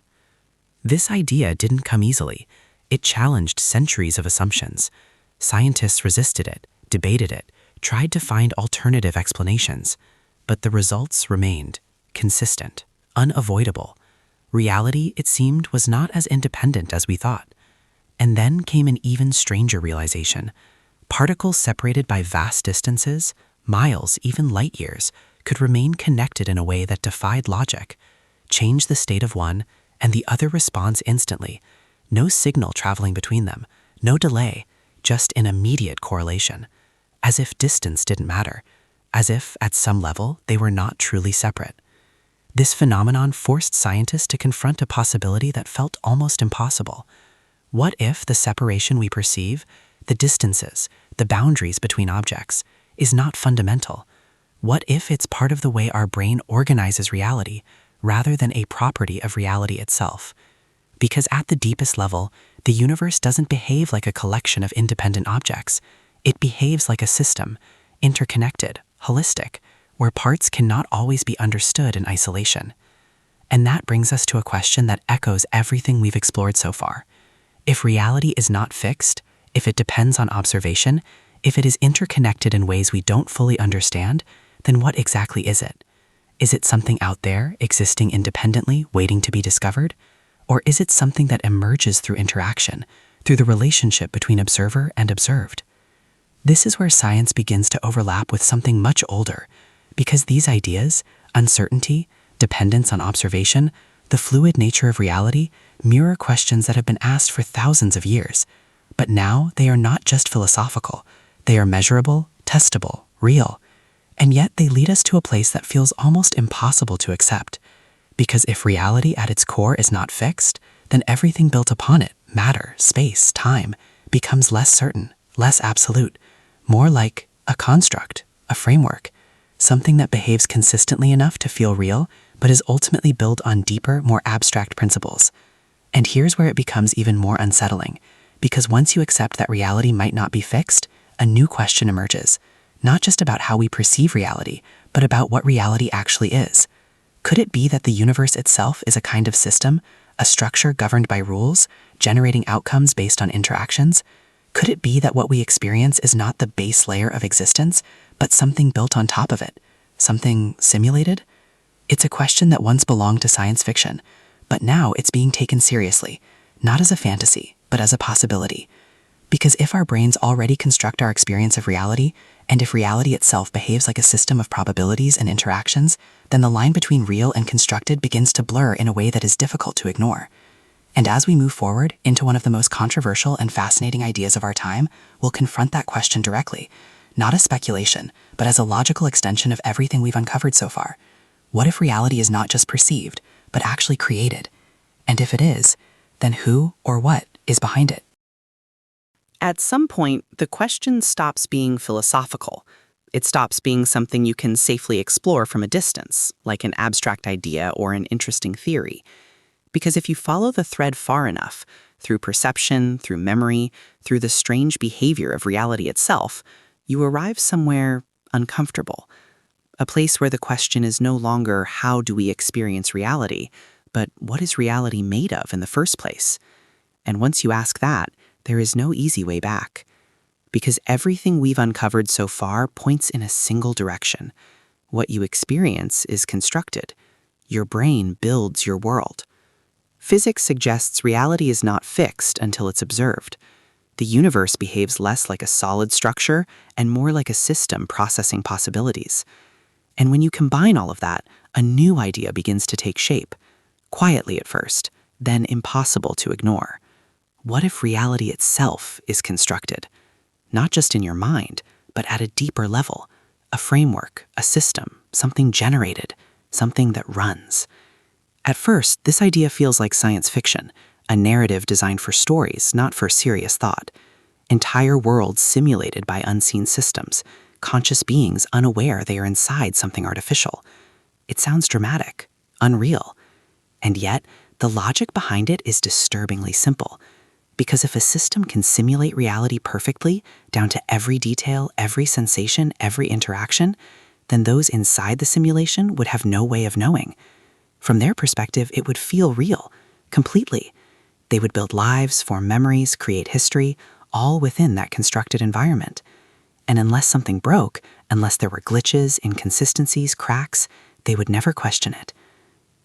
This idea didn't come easily. It challenged centuries of assumptions. Scientists resisted it, debated it, tried to find alternative explanations. But the results remained consistent, unavoidable. Reality, it seemed, was not as independent as we thought. And then came an even stranger realization. Particles separated by vast distances, miles, even light years, could remain connected in a way that defied logic. Change the state of one, and the other responds instantly. No signal traveling between them, no delay, just an immediate correlation. As if distance didn't matter, as if, at some level, they were not truly separate. This phenomenon forced scientists to confront a possibility that felt almost impossible. What if the separation we perceive, the distances, the boundaries between objects, is not fundamental? What if it's part of the way our brain organizes reality, rather than a property of reality itself? Because at the deepest level, the universe doesn't behave like a collection of independent objects. It behaves like a system, interconnected, holistic, where parts cannot always be understood in isolation. And that brings us to a question that echoes everything we've explored so far. If reality is not fixed, if it depends on observation, if it is interconnected in ways we don't fully understand, then what exactly is it? Is it something out there, existing independently, waiting to be discovered? Or is it something that emerges through interaction, through the relationship between observer and observed? This is where science begins to overlap with something much older, because these ideas, uncertainty, dependence on observation, the fluid nature of reality, mirror questions that have been asked for thousands of years. But now they are not just philosophical. They are measurable, testable, real. And yet they lead us to a place that feels almost impossible to accept. Because if reality at its core is not fixed, then everything built upon it, matter, space, time, becomes less certain, less absolute, more like a construct, a framework, something that behaves consistently enough to feel real, but is ultimately built on deeper, more abstract principles. And here's where it becomes even more unsettling, because once you accept that reality might not be fixed, a new question emerges, not just about how we perceive reality, but about what reality actually is. Could it be that the universe itself is a kind of system, a structure governed by rules, generating outcomes based on interactions? Could it be that what we experience is not the base layer of existence, but something built on top of it? Something simulated? It's a question that once belonged to science fiction, but now it's being taken seriously, not as a fantasy, but as a possibility. Because if our brains already construct our experience of reality, and if reality itself behaves like a system of probabilities and interactions, then the line between real and constructed begins to blur in a way that is difficult to ignore. And as we move forward into one of the most controversial and fascinating ideas of our time, we'll confront that question directly, not as speculation, but as a logical extension of everything we've uncovered so far. What if reality is not just perceived, but actually created? And if it is, then who or what is behind it? At some point, the question stops being philosophical. It stops being something you can safely explore from a distance, like an abstract idea or an interesting theory. Because if you follow the thread far enough, through perception, through memory, through the strange behavior of reality itself, you arrive somewhere uncomfortable. A place where the question is no longer how do we experience reality, but what is reality made of in the first place? And once you ask that, there is no easy way back. Because everything we've uncovered so far points in a single direction. What you experience is constructed. Your brain builds your world. Physics suggests reality is not fixed until it's observed. The universe behaves less like a solid structure and more like a system processing possibilities. And when you combine all of that, a new idea begins to take shape. Quietly at first, then impossible to ignore. What if reality itself is constructed? Not just in your mind, but at a deeper level. A framework, a system, something generated, something that runs. At first, this idea feels like science fiction, a narrative designed for stories, not for serious thought. Entire worlds simulated by unseen systems, conscious beings unaware they are inside something artificial. It sounds dramatic, unreal. And yet, the logic behind it is disturbingly simple. Because if a system can simulate reality perfectly, down to every detail, every sensation, every interaction, then those inside the simulation would have no way of knowing. From their perspective, it would feel real, completely. They would build lives, form memories, create history, all within that constructed environment. And unless something broke, unless there were glitches, inconsistencies, cracks, they would never question it.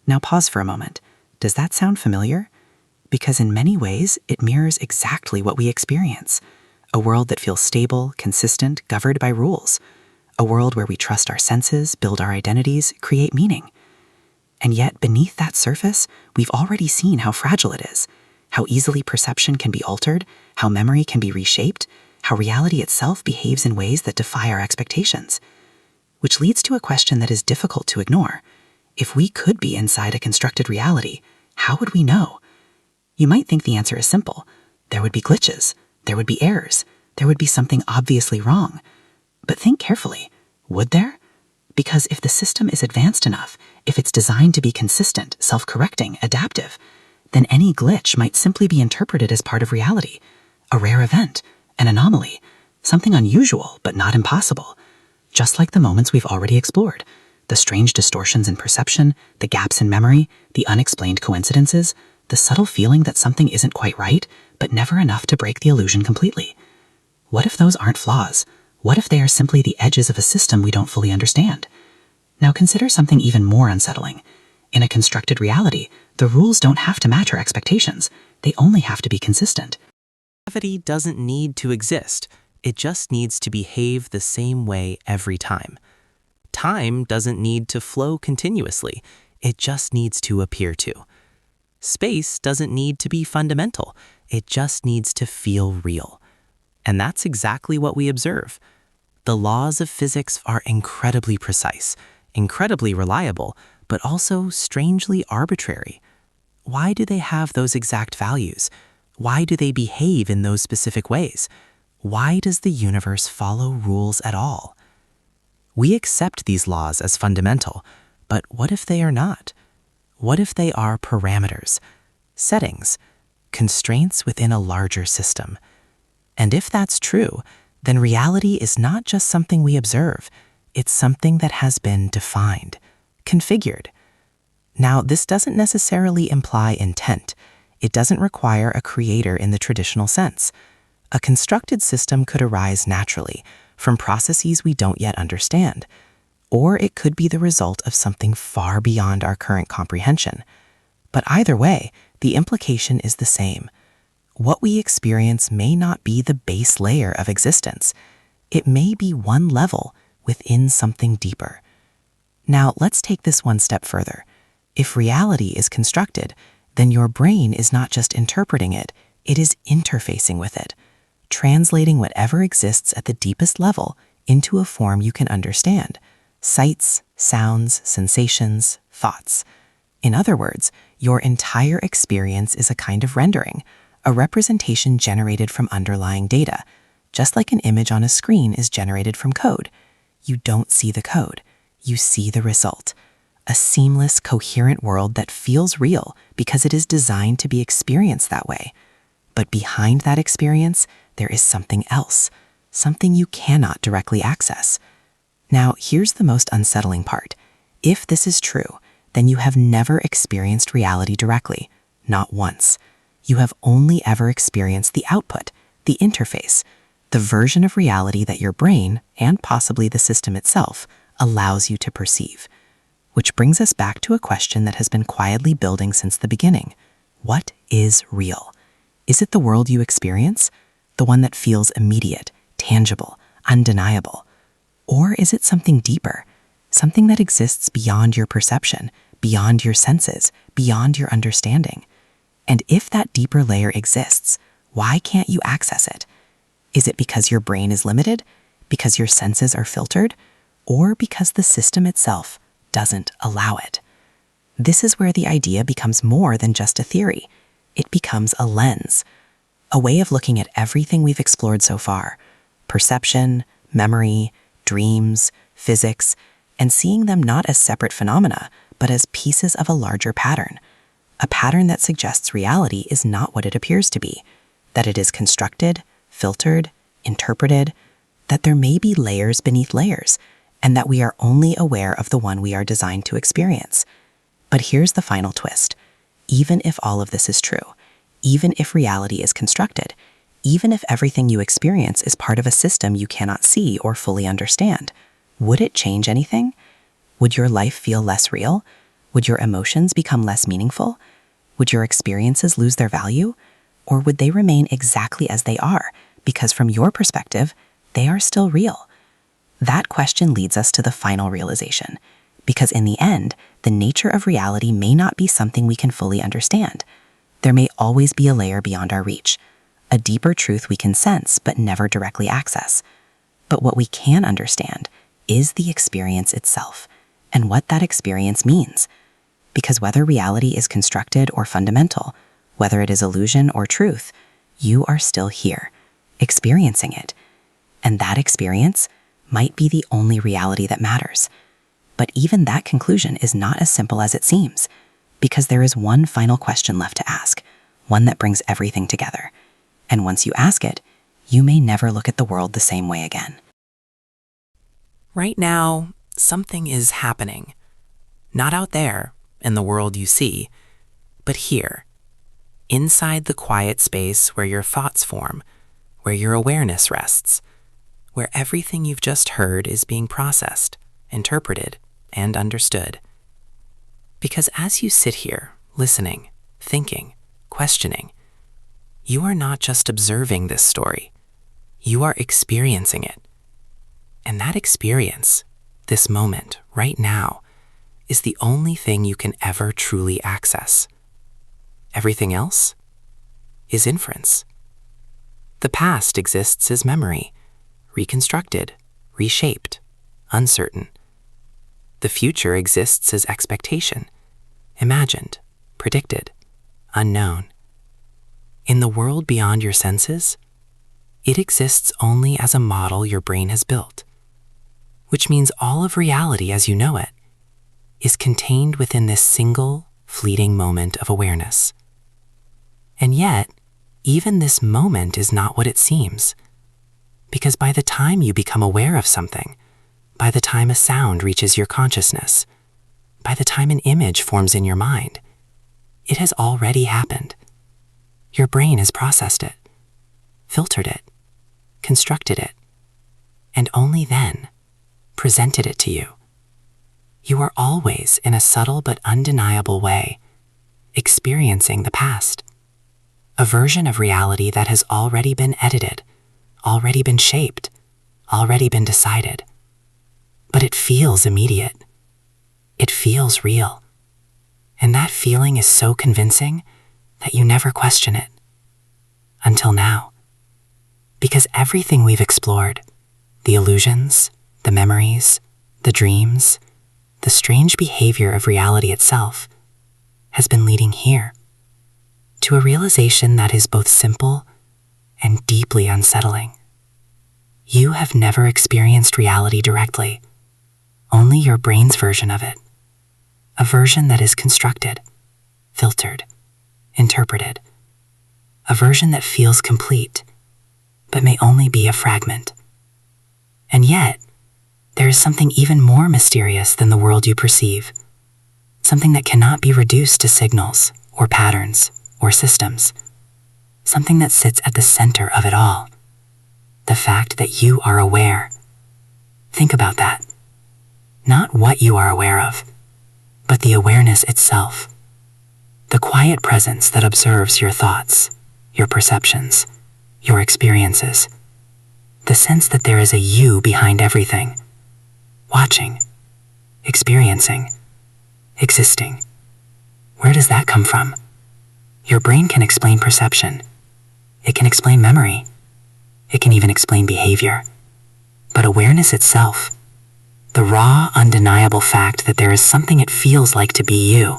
Now pause for a moment. Does that sound familiar? Because in many ways, it mirrors exactly what we experience. A world that feels stable, consistent, governed by rules. A world where we trust our senses, build our identities, create meaning. And yet, beneath that surface, we've already seen how fragile it is, how easily perception can be altered, how memory can be reshaped, how reality itself behaves in ways that defy our expectations. Which leads to a question that is difficult to ignore. If we could be inside a constructed reality, how would we know? You might think the answer is simple. There would be glitches, there would be errors, there would be something obviously wrong. But think carefully. Would there? Because if the system is advanced enough, if it's designed to be consistent, self-correcting, adaptive, then any glitch might simply be interpreted as part of reality, a rare event, an anomaly, something unusual but not impossible, just like the moments we've already explored, the strange distortions in perception, the gaps in memory, the unexplained coincidences, the subtle feeling that something isn't quite right, but never enough to break the illusion completely. What if those aren't flaws? What if they are simply the edges of a system we don't fully understand? Now consider something even more unsettling. In a constructed reality, the rules don't have to match our expectations. They only have to be consistent. Gravity doesn't need to exist. It just needs to behave the same way every time. Time doesn't need to flow continuously. It just needs to appear to. Space doesn't need to be fundamental. It just needs to feel real. And that's exactly what we observe. The laws of physics are incredibly precise, incredibly reliable, but also strangely arbitrary. Why do they have those exact values? Why do they behave in those specific ways? Why does the universe follow rules at all? We accept these laws as fundamental, but what if they are not? What if they are parameters, settings, constraints within a larger system? And if that's true, then reality is not just something we observe, it's something that has been defined, configured. Now, this doesn't necessarily imply intent. It doesn't require a creator in the traditional sense. A constructed system could arise naturally from processes we don't yet understand, or it could be the result of something far beyond our current comprehension. But either way, the implication is the same. What we experience may not be the base layer of existence. It may be one level within something deeper. Now, let's take this one step further. If reality is constructed, then your brain is not just interpreting it, it is interfacing with it, translating whatever exists at the deepest level into a form you can understand. Sights, sounds, sensations, thoughts. In other words, your entire experience is a kind of rendering, a representation generated from underlying data, just like an image on a screen is generated from code. You don't see the code, you see the result. A seamless, coherent world that feels real because it is designed to be experienced that way. But behind that experience, there is something else, something you cannot directly access. Now, here's the most unsettling part. If this is true, then you have never experienced reality directly, not once. You have only ever experienced the output, the interface, the version of reality that your brain, and possibly the system itself, allows you to perceive. Which brings us back to a question that has been quietly building since the beginning. What is real? Is it the world you experience? The one that feels immediate, tangible, undeniable? Or is it something deeper? Something that exists beyond your perception, beyond your senses, beyond your understanding? And if that deeper layer exists, why can't you access it? Is it because your brain is limited? Because your senses are filtered? Or because the system itself doesn't allow it? This is where the idea becomes more than just a theory. It becomes a lens, a way of looking at everything we've explored so far: perception, memory, dreams, physics, and seeing them not as separate phenomena, but as pieces of a larger pattern. A pattern that suggests reality is not what it appears to be, that it is constructed, filtered, interpreted, that there may be layers beneath layers, and that we are only aware of the one we are designed to experience. But here's the final twist. Even if all of this is true, even if reality is constructed, even if everything you experience is part of a system you cannot see or fully understand, would it change anything? Would your life feel less real? Would your emotions become less meaningful? Would your experiences lose their value? Or would they remain exactly as they are, because from your perspective, they are still real? That question leads us to the final realization, because in the end, the nature of reality may not be something we can fully understand. There may always be a layer beyond our reach, a deeper truth we can sense but never directly access. But what we can understand is the experience itself, and what that experience means. Because whether reality is constructed or fundamental, whether it is illusion or truth, you are still here, experiencing it. And that experience might be the only reality that matters. But even that conclusion is not as simple as it seems, because there is one final question left to ask, one that brings everything together. And once you ask it, you may never look at the world the same way again. Right now, something is happening. Not out there, in the world you see, but here, inside the quiet space where your thoughts form, where your awareness rests, where everything you've just heard is being processed, interpreted, and understood. Because as you sit here, listening, thinking, questioning, you are not just observing this story, you are experiencing it. And that experience, this moment, right now, is the only thing you can ever truly access. Everything else is inference. The past exists as memory, reconstructed, reshaped, uncertain. The future exists as expectation, imagined, predicted, unknown. In the world beyond your senses, it exists only as a model your brain has built, which means all of reality as you know it is contained within this single, fleeting moment of awareness. And yet, even this moment is not what it seems, because by the time you become aware of something, by the time a sound reaches your consciousness, by the time an image forms in your mind, it has already happened. Your brain has processed it, filtered it, constructed it, and only then presented it to you. You are always, in a subtle but undeniable way, experiencing the past, a version of reality that has already been edited, already been shaped, already been decided. But it feels immediate. It feels real. And that feeling is so convincing that you never question it. Until now. Because everything we've explored, the illusions, the memories, the dreams, the strange behavior of reality itself, has been leading here, to a realization that is both simple and deeply unsettling. You have never experienced reality directly, only your brain's version of it, a version that is constructed, filtered, interpreted, a version that feels complete, but may only be a fragment. And yet, there is something even more mysterious than the world you perceive, something that cannot be reduced to signals or patterns or systems, something that sits at the center of it all, the fact that you are aware. Think about that. Not what you are aware of, but the awareness itself, the quiet presence that observes your thoughts, your perceptions, your experiences, the sense that there is a you behind everything, watching, experiencing, existing. Where does that come from? Your brain can explain perception. It can explain memory. It can even explain behavior. But awareness itself, the raw, undeniable fact that there is something it feels like to be you,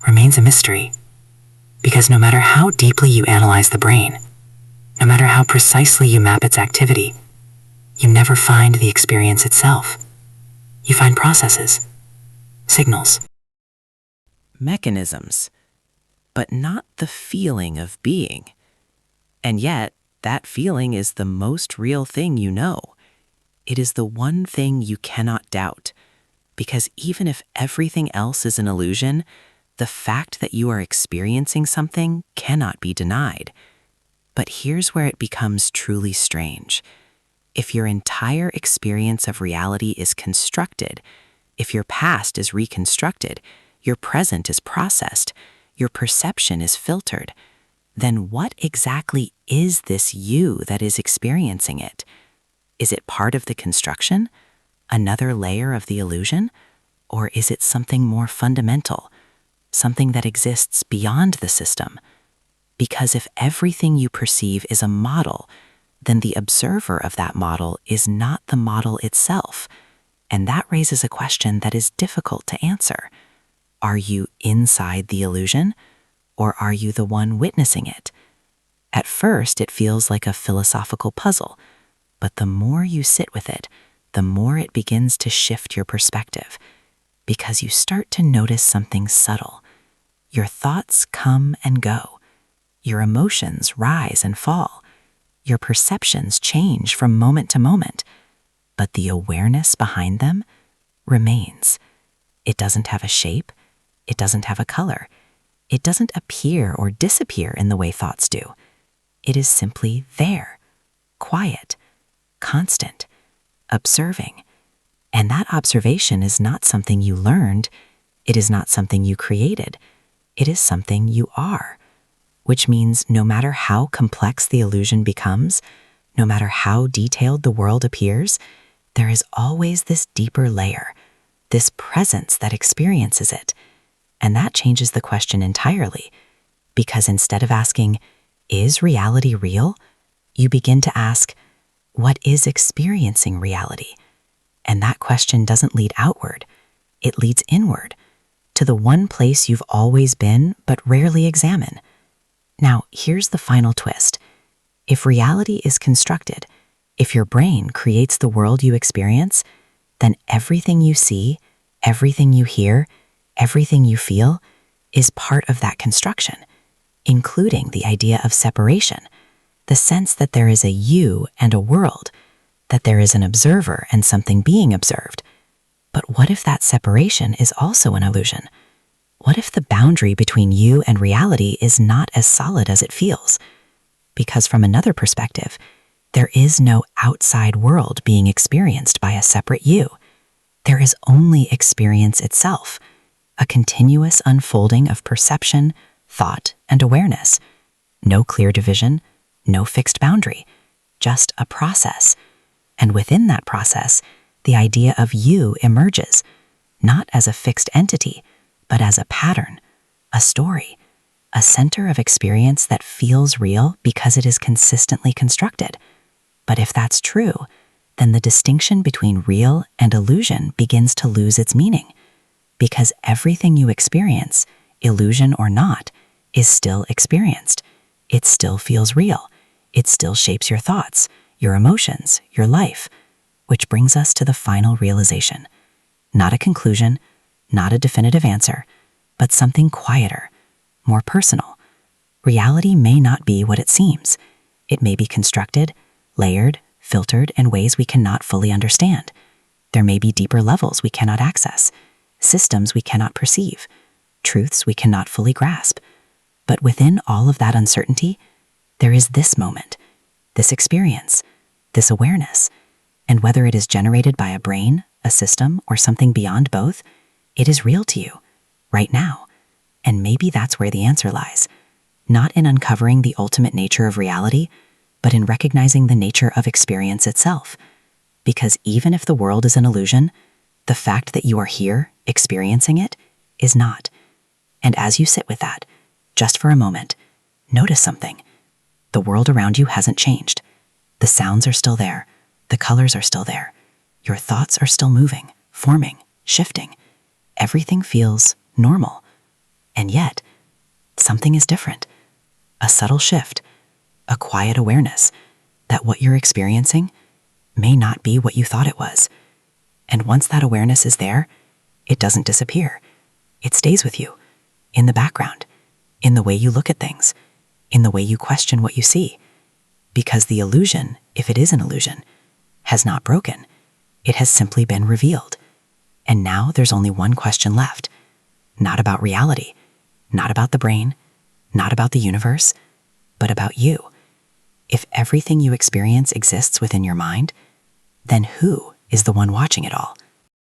remains a mystery. Because no matter how deeply you analyze the brain, no matter how precisely you map its activity, you never find the experience itself. You find processes, signals, mechanisms, but not the feeling of being. And yet, that feeling is the most real thing you know. It is the one thing you cannot doubt, because even if everything else is an illusion, the fact that you are experiencing something cannot be denied. But here's where it becomes truly strange. If your entire experience of reality is constructed, If your past is reconstructed, your present is processed, your perception is filtered, then what exactly is this you that is experiencing it? Is it part of the construction? Another layer of the illusion? Or is it something more fundamental? Something that exists beyond the system? Because if everything you perceive is a model, then the observer of that model is not the model itself. And that raises a question that is difficult to answer. Are you inside the illusion, or are you the one witnessing it? At first, it feels like a philosophical puzzle, but the more you sit with it, the more it begins to shift your perspective, because you start to notice something subtle. Your thoughts come and go. Your emotions rise and fall. Your perceptions change from moment to moment, but the awareness behind them remains. It doesn't have a shape. It doesn't have a color. It doesn't appear or disappear in the way thoughts do. It is simply there, quiet, constant, observing. And that observation is not something you learned. It is not something you created. It is something you are, which means no matter how complex the illusion becomes, no matter how detailed the world appears, there is always this deeper layer, this presence that experiences it. And that changes the question entirely, because instead of asking, is reality real? You begin to ask, what is experiencing reality? And that question doesn't lead outward. It leads inward, to the one place you've always been but rarely examine. Now, here's the final twist. If reality is constructed, if your brain creates the world you experience, then everything you see, everything you hear, everything you feel is part of that construction, including the idea of separation, the sense that there is a you and a world, that there is an observer and something being observed. But what if that separation is also an illusion? What if the boundary between you and reality is not as solid as it feels? Because from another perspective, there is no outside world being experienced by a separate you. There is only experience itself, a continuous unfolding of perception, thought, and awareness. No clear division, no fixed boundary, just a process. And within that process, the idea of you emerges, not as a fixed entity, but as a pattern, a story, a center of experience that feels real because it is consistently constructed. But if that's true, then the distinction between real and illusion begins to lose its meaning, because everything you experience, illusion or not, is still experienced. It still feels real. It still shapes your thoughts, your emotions, your life, which brings us to the final realization. Not a conclusion, not a definitive answer, but something quieter, more personal. Reality may not be what it seems. It may be constructed, layered, filtered in ways we cannot fully understand. There may be deeper levels we cannot access, systems we cannot perceive, truths we cannot fully grasp. But within all of that uncertainty, there is this moment, this experience, this awareness. And whether it is generated by a brain, a system, or something beyond both, it is real to you, right now. And maybe that's where the answer lies. Not in uncovering the ultimate nature of reality, but in recognizing the nature of experience itself. Because even if the world is an illusion, the fact that you are here, experiencing it, is not. And as you sit with that, just for a moment, notice something. The world around you hasn't changed. The sounds are still there. The colors are still there. Your thoughts are still moving, forming, shifting. Everything feels normal. And yet, something is different. A subtle shift, a quiet awareness that what you're experiencing may not be what you thought it was. And once that awareness is there, it doesn't disappear. It stays with you, in the background, in the way you look at things, in the way you question what you see. Because the illusion, if it is an illusion, has not broken. It has simply been revealed. And now there's only one question left. Not about reality, not about the brain, not about the universe, but about you. If everything you experience exists within your mind, then who is the one watching it all?